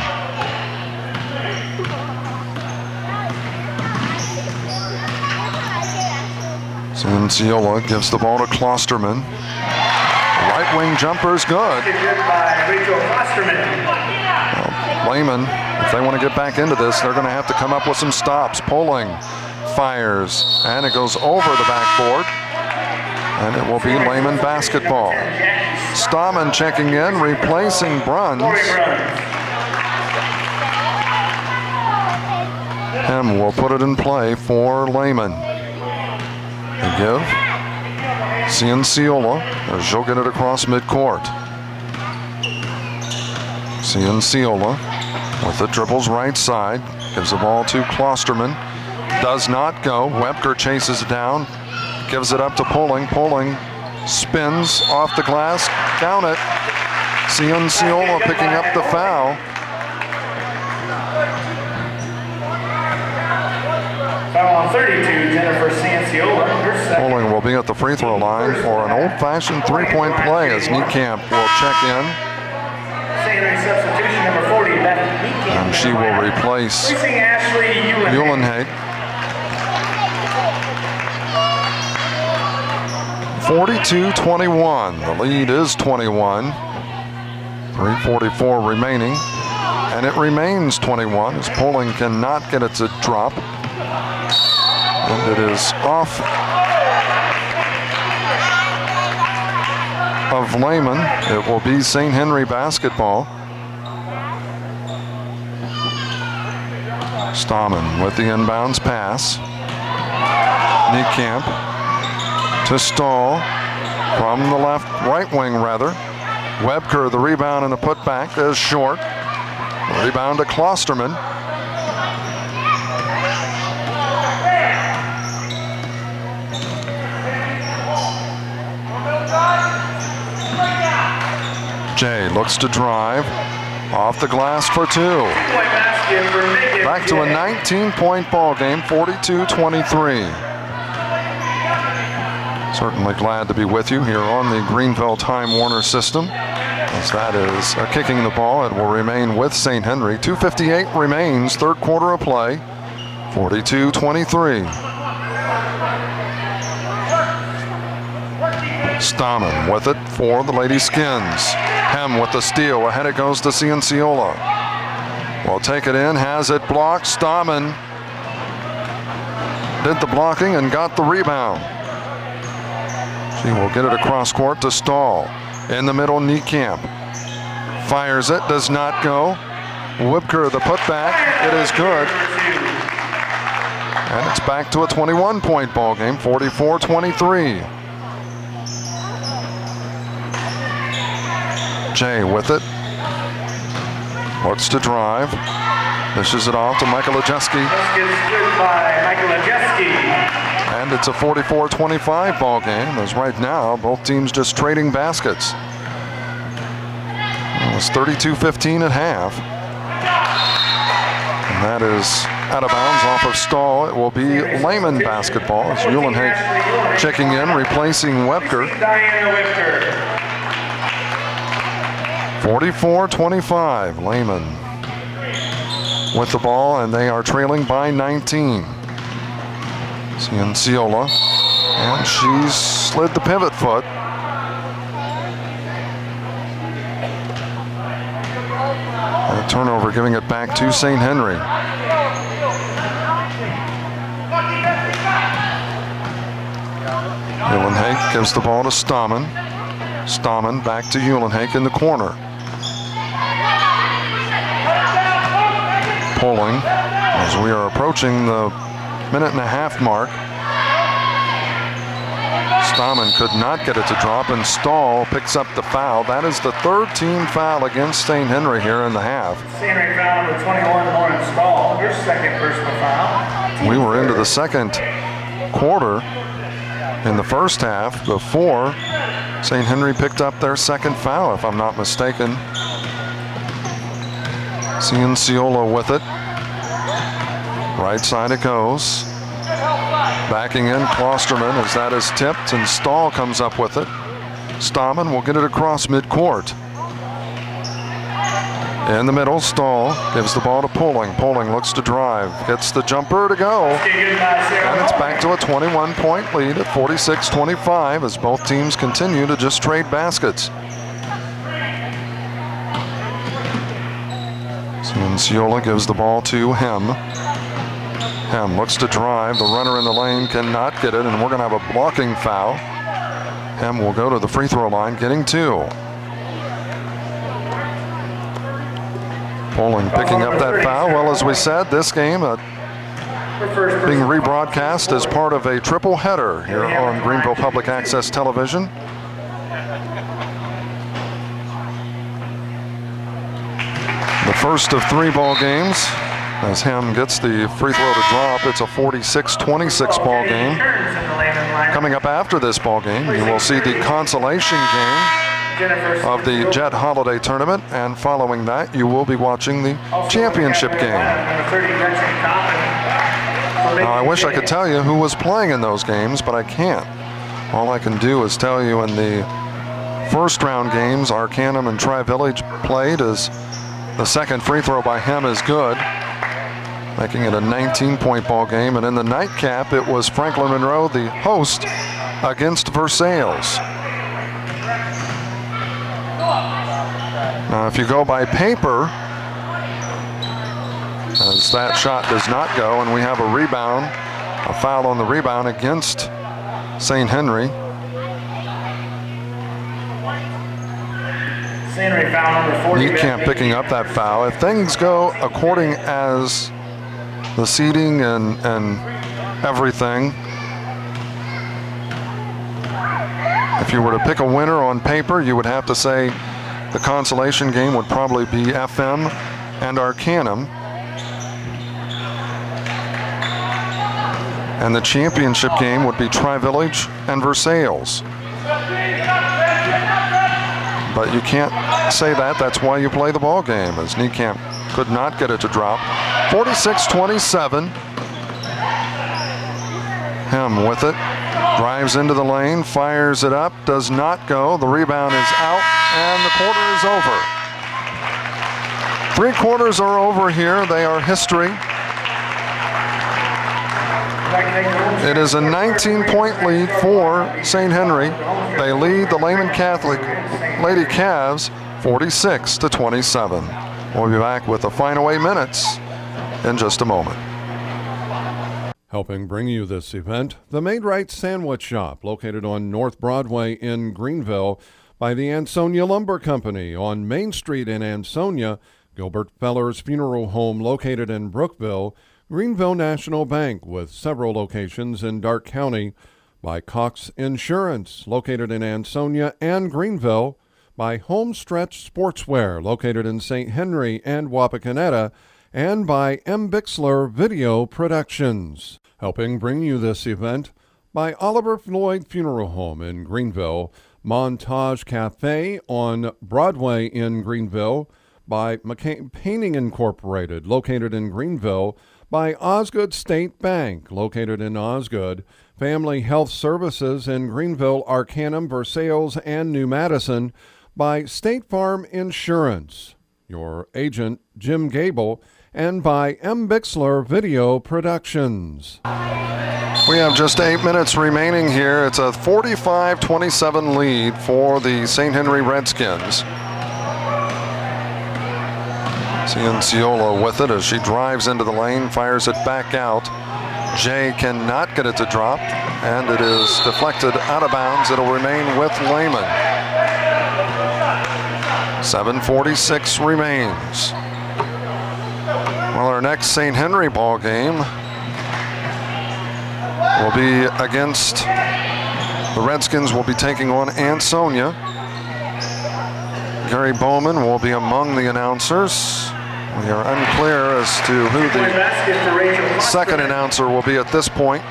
A: Cianciola gives the ball to Klosterman. Right wing jumper is good.
C: Good by Rachel Klosterman.
A: Lehman, if they want to get back into this, they're going to have to come up with some stops. Poling fires, and it goes over the backboard. And it will be Lehman basketball. Stahman checking in, replacing Bruns. Hem will put it in play for Lehman. They give. Cianciola, as she'll get it across midcourt. Cianciola with the dribbles right side. Gives the ball to Klosterman. Does not go. Webker chases it down. Gives it up to Poling. Poling spins off the glass. Down it. Cianciola picking up the foul.
C: Foul on 32, Jennifer Cianciola.
A: Poling will be at the free throw line for an old-fashioned three-point play as Niekamp will check in.
C: Secondary substitution, number 40, Beth Niekamp.
A: And she will replace
C: Ashley
A: Uhlenhake. 42-21. The lead is 21. 3:44 remaining. And it remains 21 as Poling cannot get it to drop. And it is off of Lehman. It will be St. Henry basketball. Stahman with the inbounds pass. Niekamp to Stahl from the right wing rather. Webker the rebound and the putback is short. Rebound to Klosterman. Jay looks to drive. Off the glass for two. Back to a 19-point ball game, 42-23. Certainly glad to be with you here on the Greenville Time Warner system. As that is kicking the ball, it will remain with St. Henry. 2:58 remains, third quarter of play, 42-23. Stahman with it for the Lady Skins. Hem with the steal. Ahead it goes to Cianciola. Will take it in, has it blocked. Stahman did the blocking and got the rebound. She will get it across court to Stahl. In the middle, Niekamp. Fires it, does not go. Webker the putback, it is good. And it's back to a 21-point ball game, 44-23. Jay with it. Looks to drive. Dishes it off to Michael Ajeski. And it's a 44-25 ball game, as right now both teams just trading baskets. It was 32-15 at half. And that is out of bounds off of Stahl. It will be Lehman basketball as Uhlenhake checking in, replacing Webker. 44-25, Lehman with the ball, and they are trailing by 19. Cianciola, and she's slid the pivot foot. And a turnover, giving it back to St. Henry. Uhlenhake gives the ball to Stahman. Stahman back to Uhlenhake in the corner. Poling as we are approaching the minute-and-a-half mark. Stahman could not get it to drop, and Stahl picks up the foul. That is the third team foul against St. Henry here in the half.
C: St. Henry foul number 21, Lauren Stahl, her second personal foul.
A: We were into the second quarter in the first half before St. Henry picked up their second foul, if I'm not mistaken. Cianciola with it. Right side it goes. Backing in Klosterman as that is tipped, and Stahl comes up with it. Stahman will get it across midcourt. In the middle, Stahl gives the ball to Pulling. Pulling looks to drive, gets the jumper to go. And it's back to a 21-point lead at 46-25 as both teams continue to just trade baskets. Cianciola gives the ball to Hem. Hem looks to drive. The runner in the lane cannot get it, and we're going to have a blocking foul. Hem will go to the free throw line, getting 2. Pulling picking up that foul. Well, as we said, this game being rebroadcast as part of a triple header here on Greenville Public Access Television. The first of 3 ball games as Hem gets the free throw to drop. It's a 46-26 ball game. Coming up after this ball game, you will see the consolation game of the Jet Holiday Tournament, and following that you will be watching the championship game. Now, I wish I could tell you who was playing in those games, but I can't. All I can do is tell you in the first round games, Arcanum and Tri-Village played, as the second free throw by Hem is good, making it a 19-point ball game. And in the nightcap, it was Franklin Monroe, the host, against Versailles. Now, if you go by paper, as that shot does not go, and we have a rebound, a foul on the rebound against St. Henry. Niekamp picking up that foul. If things go according as the seeding and everything, if you were to pick a winner on paper, you would have to say the consolation game would probably be FM and Arcanum. And the championship game would be Tri-Village and Versailles. But you can't say that. That's why you play the ball game, as Niekamp could not get it to drop. 46-27. Hem with it. Drives into the lane, fires it up, does not go. The rebound is out, and the quarter is over. 3 quarters are over here. They are history. It is a 19-point lead for St. Henry. They lead the Lehman Catholic Lady Cavs 46-27. We'll be back with the final 8 minutes in just a moment.
B: Helping bring you this event, the Made Right Sandwich Shop, located on North Broadway in Greenville by the Ansonia Lumber Company on Main Street in Ansonia, Gilbert Feller's Funeral Home located in Brookville, Greenville National Bank with several locations in Darke County, by Cox Insurance, located in Ansonia and Greenville, by Homestretch Sportswear, located in St. Henry and Wapakoneta, and by Bixler Video Productions. Helping bring you this event, by Oliver Floyd Funeral Home in Greenville, Montage Cafe on Broadway in Greenville, by McCain Painting Incorporated, located in Greenville, by Osgood State Bank, located in Osgood, Family Health Services in Greenville, Arcanum, Versailles, and New Madison, by State Farm Insurance, your agent Jim Gable, and by Bixler Video Productions.
A: We have just 8 minutes remaining here. It's a 45-27 lead for the St. Henry Redskins. Cianciola with it as she drives into the lane, fires it back out. Jay cannot get it to drop, and it is deflected out of bounds. It'll remain with Lehman. 7:46 remains. Well, our next St. Henry ball game will be against the Redskins. Will be taking on Ansonia. Gary Bowman will be among the announcers. We are unclear as to who the second announcer will be at this point.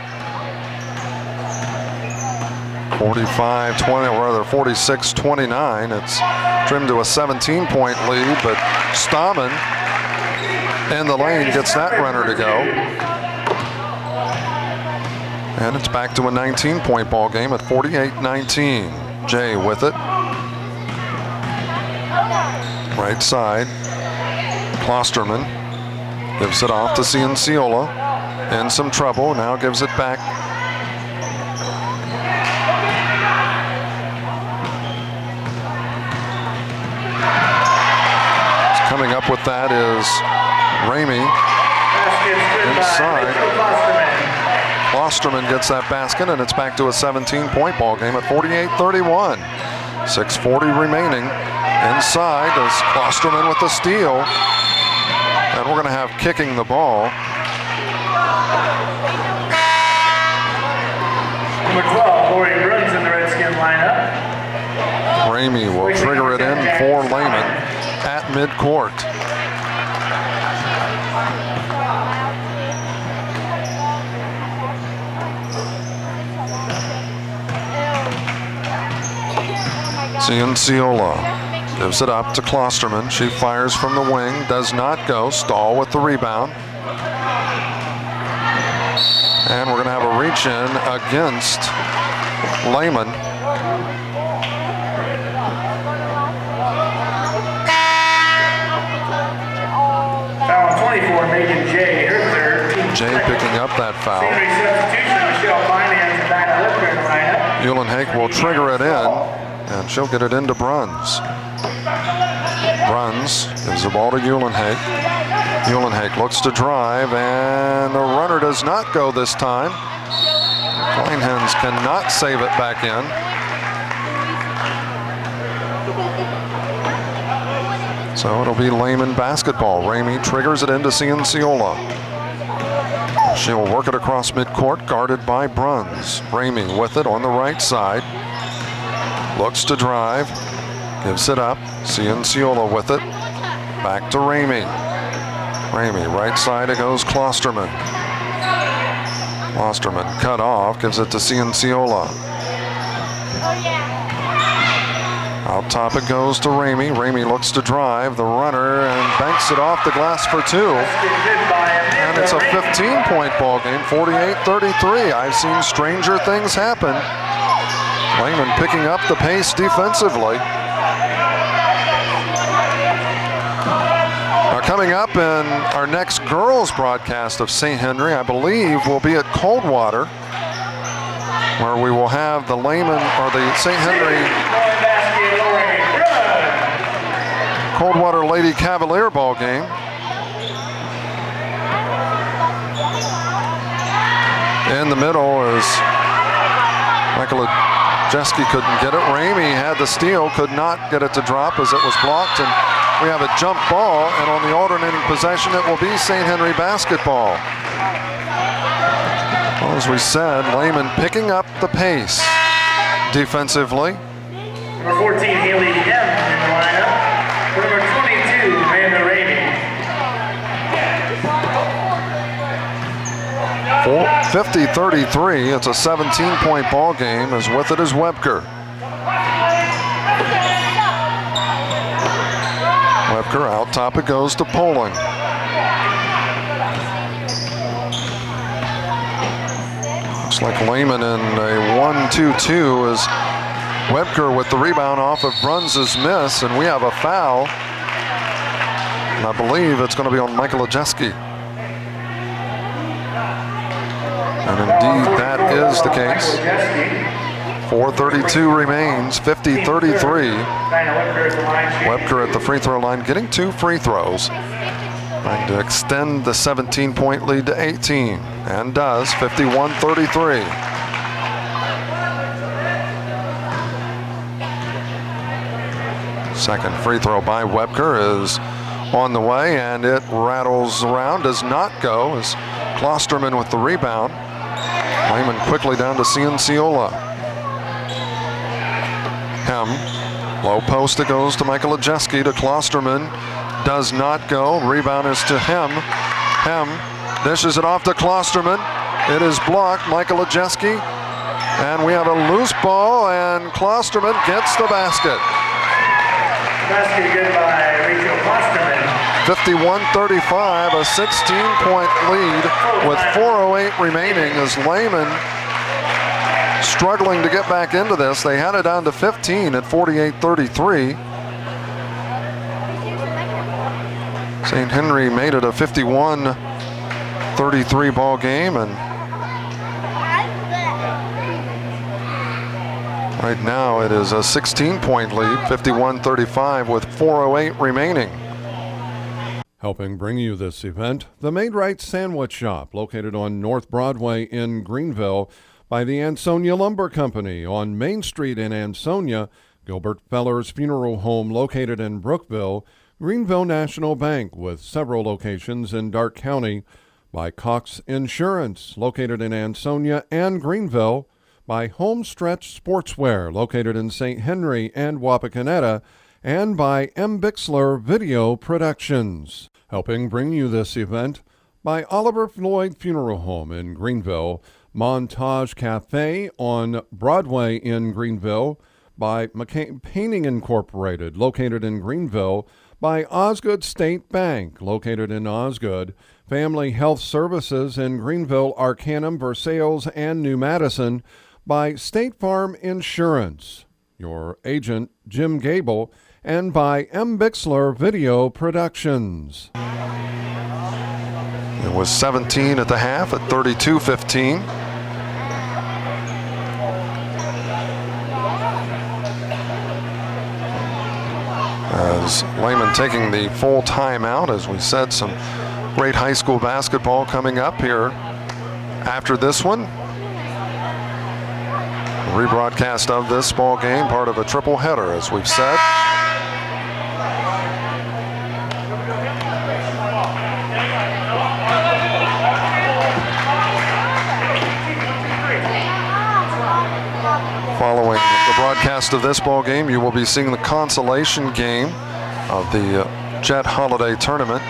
A: 45-20, or rather 46-29. It's trimmed to a 17-point lead, but Stammen in the lane gets that runner to go. And it's back to a 19-point ball game at 48-19. Jay with it. Right side. Klosterman gives it off to Cianciola. In some trouble, now gives it back. Coming up with that is Ramey inside. Klosterman gets that basket, and it's back to a 17-point ball game at 48-31. 6:40 remaining. Inside is Klosterman with the steal. And we're going to have kicking the ball.
C: Number 12, Lori Bruns in the Redskin lineup.
A: Ramey will trigger it in for Lehman at midcourt. Cianciola gives it up to Klosterman. She fires from the wing, does not go. Stahl with the rebound. And we're going to have a reach in against Lehman.
C: Foul 24, Megan J. Her third.
A: Jay picking up that foul.
C: Senior substitution, Michelle Finance and Dinah Lipker in the lineup.
A: Uhlenhake will trigger it in, and she'll get it into Bruns. Bruns gives the ball to Uhlenhake. Uhlenhake looks to drive, and the runner does not go this time. Kleinhens cannot save it back in. So it'll be Lehman basketball. Ramey triggers it into Cianciola. She'll work it across midcourt, guarded by Bruns. Ramey with it on the right side. Looks to drive, gives it up. Cianciola with it. Back to Ramey. Ramey, right side, it goes Klosterman. Klosterman cut off, gives it to Cianciola. Out top it goes to Ramey. Ramey looks to drive, the runner, and banks it off the glass for two. And it's a 15-point ball game, 48-33. I've seen stranger things happen. Lehman picking up the pace defensively. Coming up in our next girls broadcast of St. Henry, I believe, will be at Coldwater, where we will have the Lehman, or the St. Henry Coldwater Lady Cavalier ball game. In the middle is Michael Jeski couldn't get it. Ramey had the steal, could not get it to drop as it was blocked, and we have a jump ball, and on the alternating possession, it will be St. Henry basketball. Well, as we said, Lehman picking up the pace defensively.
C: Number 14, Haley M. in the lineup. Number 22, Amanda Ramey.
A: 50-33, it's a 17-point ball game, as with it is Webker. Webker out top, it goes to Poling. Looks like Lehman in a 1-2-2 as Webker with the rebound off of Bruns' miss, and we have a foul. And I believe it's going to be on Michael Jeski. And indeed, that is the case. 4:32 remains, 50-33. Webker at the free throw line, getting 2 free throws. Trying to extend the 17-point lead to 18, and does, 51-33. Second free throw by Webker is on the way, and it rattles around, does not go, as Klosterman with the rebound. Lehman quickly down to Cianciola. Hem, low post, it goes to Michael Jeski, to Klosterman, does not go. Rebound is to Hem. Hem dishes it off to Klosterman. It is blocked, Michael Jeski, and we have a loose ball, and Klosterman gets the basket.
C: Basket good by Rachel Klosterman.
A: 51-35, a 16-point lead with 4:08 remaining as Lehman struggling to get back into this. They had it down to 15 at 48-33. St. Henry made it a 51-33 ball game, and right now it is a 16-point lead, 51-35 with 4:08 remaining.
B: Helping bring you this event, the Made Right Sandwich Shop, located on North Broadway in Greenville by the Ansonia Lumber Company on Main Street in Ansonia, Gilbert Feller's Funeral Home located in Brookville, Greenville National Bank with several locations in Darke County, by Cox Insurance located in Ansonia and Greenville, by Homestretch Sportswear located in St. Henry and Wapakoneta, and by M. Bixler Video Productions. Helping bring you this event, by Oliver Floyd Funeral Home in Greenville, Montage Cafe on Broadway in Greenville, by McCain Painting Incorporated located in Greenville, by Osgood State Bank located in Osgood, Family Health Services in Greenville, Arcanum, Versailles, and New Madison, by State Farm Insurance, your agent Jim Gable, and by M. Bixler Video Productions.
A: It was 17 at the half at 32-15. As Lehman taking the full timeout, as we said, some great high school basketball coming up here after this one. Rebroadcast of this ball game, part of a triple header, as we've said. Following the broadcast of this ball game, you will be seeing the consolation game of the Jet Holiday Tournament.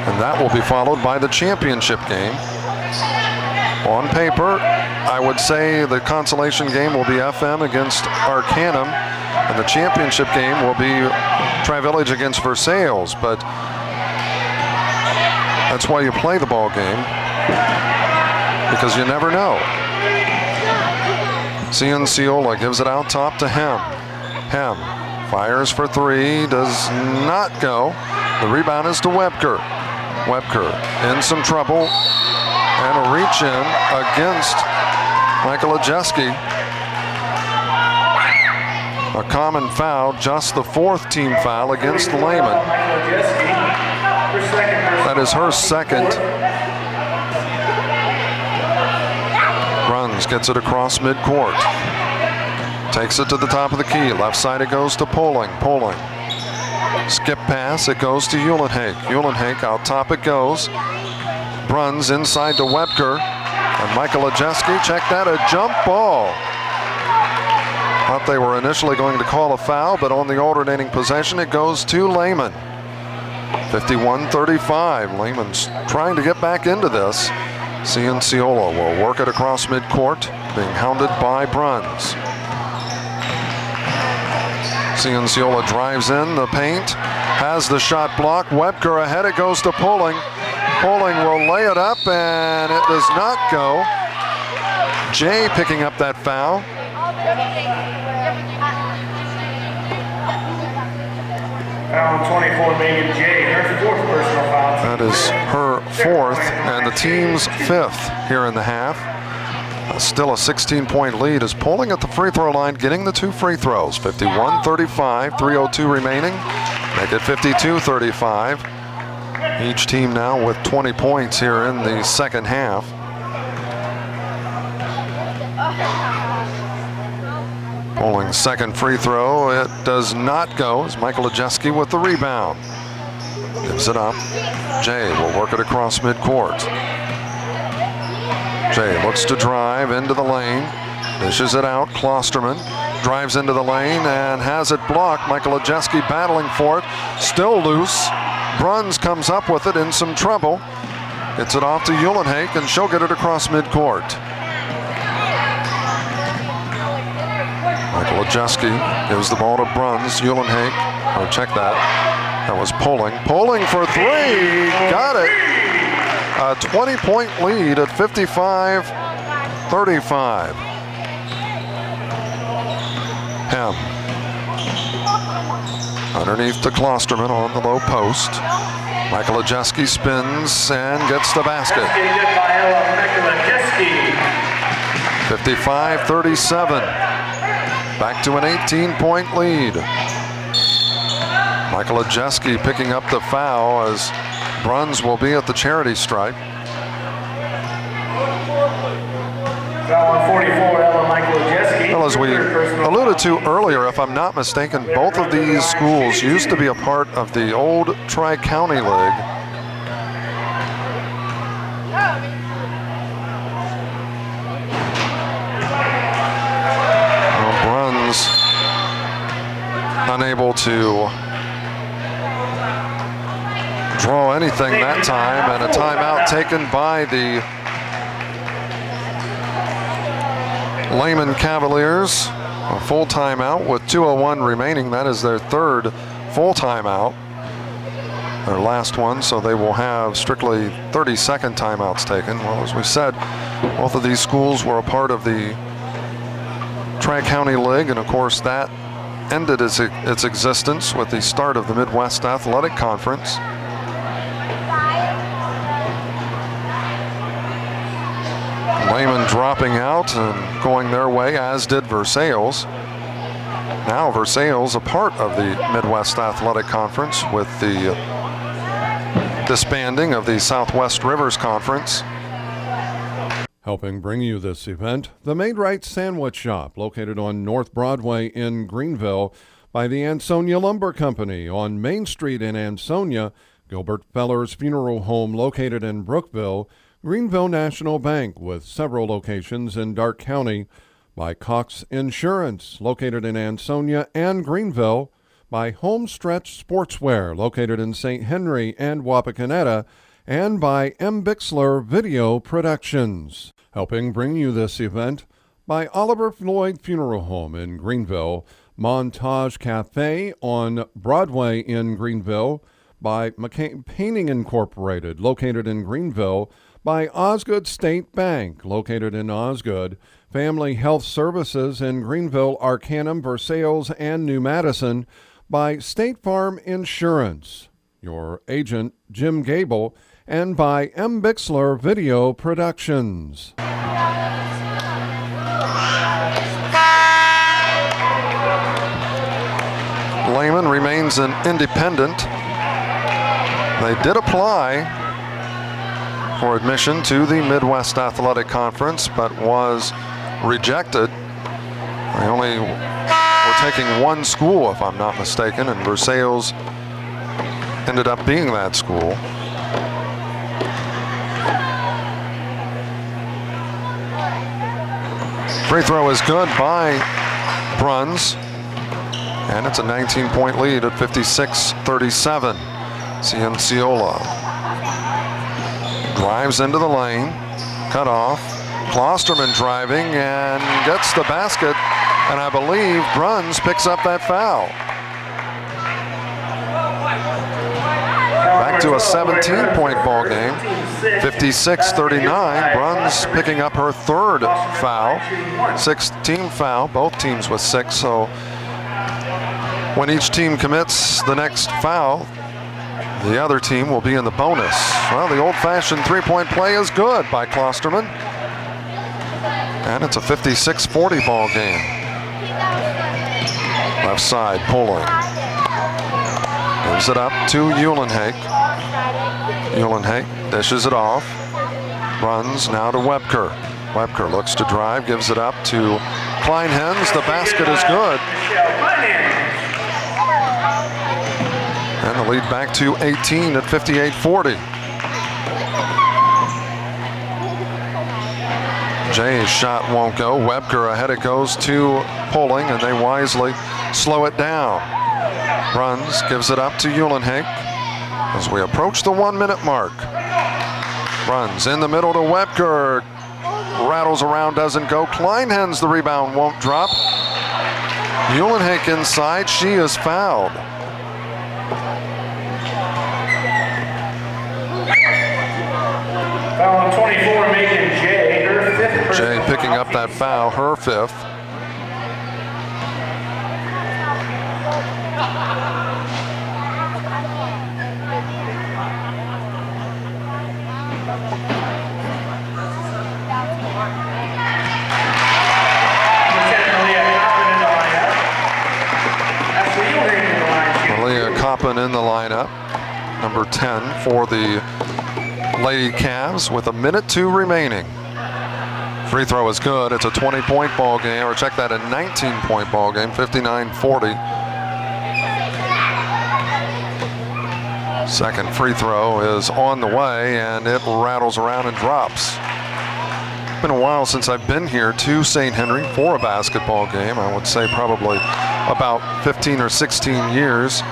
A: And that will be followed by the championship game. On paper, I would say the consolation game will be FM against Arcanum, and the championship game will be Tri-Village against Versailles, but that's why you play the ball game, because you never know. Cianciola gives it out top to Hem. Hem fires for three, does not go. The rebound is to Webker. Webker in some trouble, and a reach in against Michael Ajeski. A common foul, just the fourth team foul against Lehman. That is her second. Runs, gets it across midcourt. Takes it to the top of the key. Left side it goes to Poling. Poling. Skip pass, it goes to Uhlenhake. Uhlenhake, out top it goes. Runs inside to Webker. And Michael Ajeski, check that, a jump ball. Thought they were initially going to call a foul, but on the alternating possession, it goes to Lehman. 51-35. Lehman's trying to get back into this. Cianciola will work it across midcourt, being hounded by Bruns. Cianciola drives in the paint, has the shot blocked. Webker ahead, it goes to Poling. Poling will lay it up, and it does not go. Jay picking up that foul.
C: Foul 24, Megan Jay, her fourth personal foul.
A: That is her fourth and the team's fifth here in the half. Still a 16-point lead is Poling at the free throw line, getting the two free throws. 51-35, 3:02 remaining. Make it 52-35. Each team now with 20 points here in the second half. Poling's second free throw, it does not go, as Michael Ajeski with the rebound. Gives it up. Jay will work it across midcourt. Jay looks to drive into the lane, dishes it out. Klosterman drives into the lane and has it blocked. Michael Ajeski battling for it, still loose. Bruns comes up with it in some trouble. Gets it off to Uhlenhake, and she'll get it across midcourt. Michael Ajeski gives the ball to Bruns. Uhlenhake, oh, check that. That was Poling. Poling for three, got it. A 20-point lead at 55-35. Hem Underneath to Klosterman on the low post. Michael Ajeski spins and gets the basket. 55-37. Back to an 18-point lead. Michael Ajeski picking up the foul as Bruns will be at the charity stripe.
C: Foul on 44, Ella Michael Ajeski.
A: Well, as we alluded to earlier, if I'm not mistaken, both of these schools used to be a part of the old Tri-County League. Well, Bruns unable to draw anything that time, and a timeout taken by the Lehman Cavaliers. A full timeout with 2:01 remaining. That is their third full timeout, their last one, so they will have strictly 30-second timeouts taken. Well, as we said, both of these schools were a part of the Tri-County League, and of course that ended its existence with the start of the Midwest Athletic Conference. Lehman dropping out and going their way, as did Versailles. Now Versailles a part of the Midwest Athletic Conference with the disbanding of the Southwest Rivers Conference.
B: Helping bring you this event, the Made Right Sandwich Shop, located on North Broadway in Greenville by the Ansonia Lumber Company on Main Street in Ansonia, Gilbert Feller's Funeral Home located in Brookville, Greenville National Bank with several locations in Darke County, by Cox Insurance located in Ansonia and Greenville, by Homestretch Sportswear located in St. Henry and Wapakoneta, and by M. Bixler Video Productions. Helping bring you this event, by Oliver Floyd Funeral Home in Greenville, Montage Cafe on Broadway in Greenville, by McCain Painting Incorporated located in Greenville, by Osgood State Bank, located in Osgood, Family Health Services in Greenville, Arcanum, Versailles, and New Madison, by State Farm Insurance, your agent, Jim Gable, and by M. Bixler Video Productions.
A: Lehman remains an independent. They did apply for admission to the Midwest Athletic Conference, but was rejected. They only were taking one school, if I'm not mistaken, and Versailles ended up being that school. Free throw is good by Bruns, and it's a 19-point lead at 56-37. Cienciola drives into the lane, cut off. Klosterman driving and gets the basket, and I believe Bruns picks up that foul. Back to a 17-point ball game, 56-39. Bruns picking up her third foul, sixth team foul, both teams with 6. So when each team commits the next foul, the other team will be in the bonus. Well, the old-fashioned three-point play is good by Klosterman. And it's a 56-40 ball game. Left side, pulling. Gives it up to Uhlenhake. Uhlenhake dishes it off. Runs now to Webker. Webker looks to drive, gives it up to Kleinhens. The basket is good. And the lead back to 18 at 58-40. Jay's shot won't go. Webker ahead it goes to Poling, and they wisely slow it down. Runs, gives it up to Uhlenhake as we approach the 1-minute mark. Runs in the middle to Webker. Rattles around, doesn't go. Kleinhens, the rebound won't drop. Uhlenhake inside, she is fouled.
C: Foul on 24, making Jay her 5th.
A: Jay picking up that foul, her 5th. Malia Coppin in the lineup, number 10 for the Lady Cavs with 1:02 remaining. Free throw is good. It's a 20-point ball game, or check that, a 19-point ball game, 59-40. Second free throw is on the way, and it rattles around and drops. It's been a while since I've been here to St. Henry for a basketball game. I would say probably about 15 or 16 years,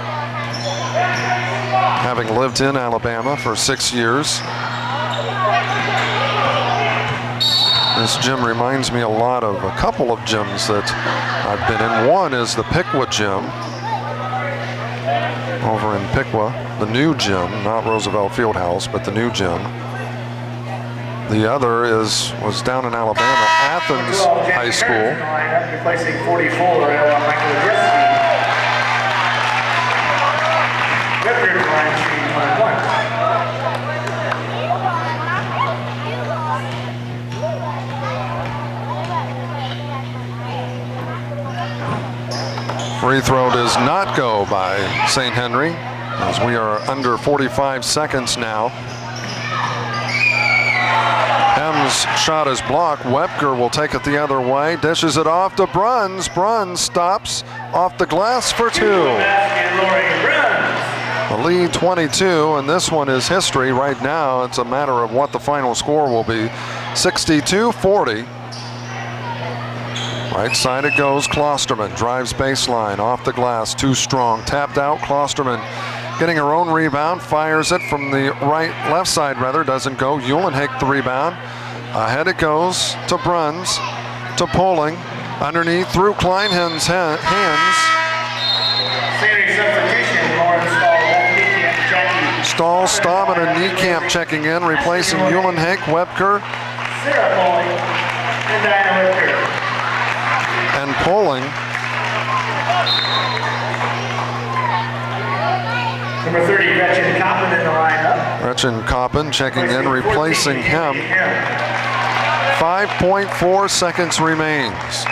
A: having lived in Alabama for 6 years. This gym reminds me a lot of a couple of gyms that I've been in. One is the Piqua gym over in Piqua, the new gym, not Roosevelt Fieldhouse, but the new gym. The other was down in Alabama, Athens High School.
C: Replacing 44, Michael Jesse. Record line shooting 1.
A: Free throw does not go by St. Henry, as we are under 45 seconds now. Hem's shot is blocked. Webker will take it the other way, dishes it off to Bruns. Bruns stops off the glass for 2. The lead 22, and this one is history right now. It's a matter of what the final score will be, 62-40. Right side it goes. Klosterman drives baseline off the glass, too strong, tapped out. Klosterman getting her own rebound, fires it from the left side rather, doesn't go. Uhlenhake the rebound. Ahead it goes to Bruns, to Poling, underneath through Kleinhen's hands. Stahl, Staub, and a Niekamp checking in, replacing Uhlenhake, Webker, and Poling.
C: Number 30, Gretchen Coppin in the lineup.
A: Gretchen Coppin checking in, replacing him. 5.4 seconds remains.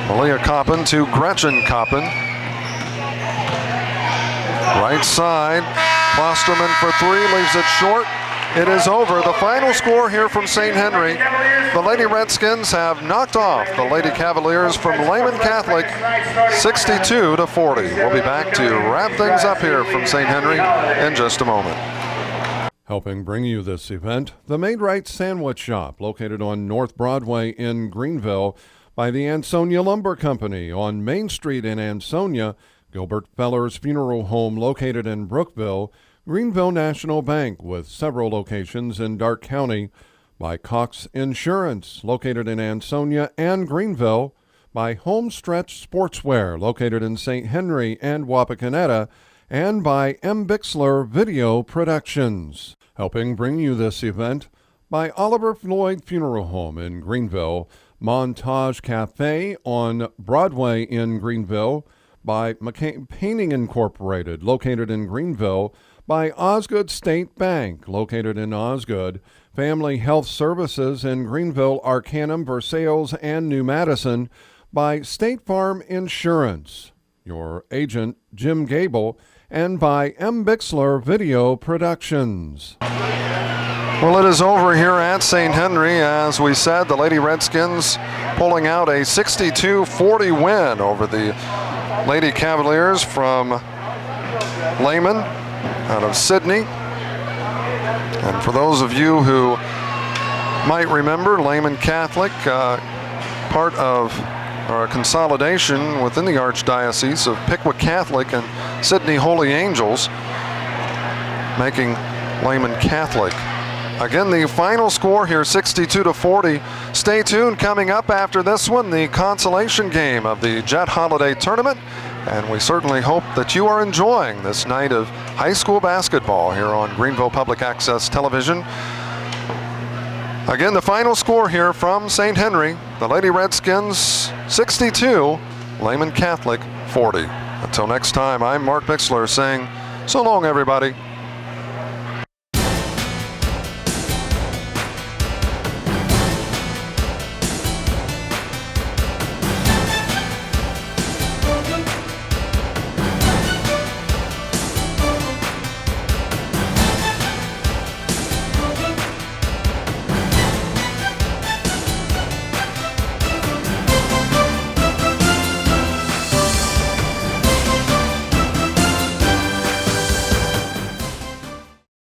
A: Malia Coppin to Gretchen Coppin. Right side, Klosterman for 3, leaves it short. It is over. The final score here from St. Henry. The Lady Redskins have knocked off the Lady Cavaliers from Lehman Catholic 62-40. We'll be back to wrap things up here from St. Henry in just a moment.
B: Helping bring you this event, the Made Right Sandwich Shop, located on North Broadway in Greenville by the Ansonia Lumber Company on Main Street in Ansonia, Gilbert Feller's Funeral Home located in Brookville, Greenville National Bank with several locations in Darke County, by Cox Insurance located in Ansonia and Greenville, by Homestretch Sportswear located in St. Henry and Wapakoneta, and by M. Bixler Video Productions. Helping bring you this event, by Oliver Floyd Funeral Home in Greenville, Montage Cafe on Broadway in Greenville, by McCain Painting Incorporated located in Greenville, by Osgood State Bank, located in Osgood, Family Health Services in Greenville, Arcanum, Versailles, and New Madison, by State Farm Insurance, your agent, Jim Gable, and by M. Bixler Video Productions.
A: Well, it is over here at St. Henry. As we said, the Lady Redskins pulling out a 62-40 win over the Lady Cavaliers from Lehman out of Sydney. And for those of you who might remember, Lehman Catholic, part of a consolidation within the Archdiocese of Piqua Catholic and Sydney Holy Angels, making Lehman Catholic. Again, the final score here, 62-40. Stay tuned. Coming up after this one, the consolation game of the Jet Holiday Tournament. And we certainly hope that you are enjoying this night of high school basketball here on Greenville Public Access Television. Again, the final score here from St. Henry, the Lady Redskins 62, Lehman Catholic 40. Until next time, I'm Mark Bixler saying so long, everybody.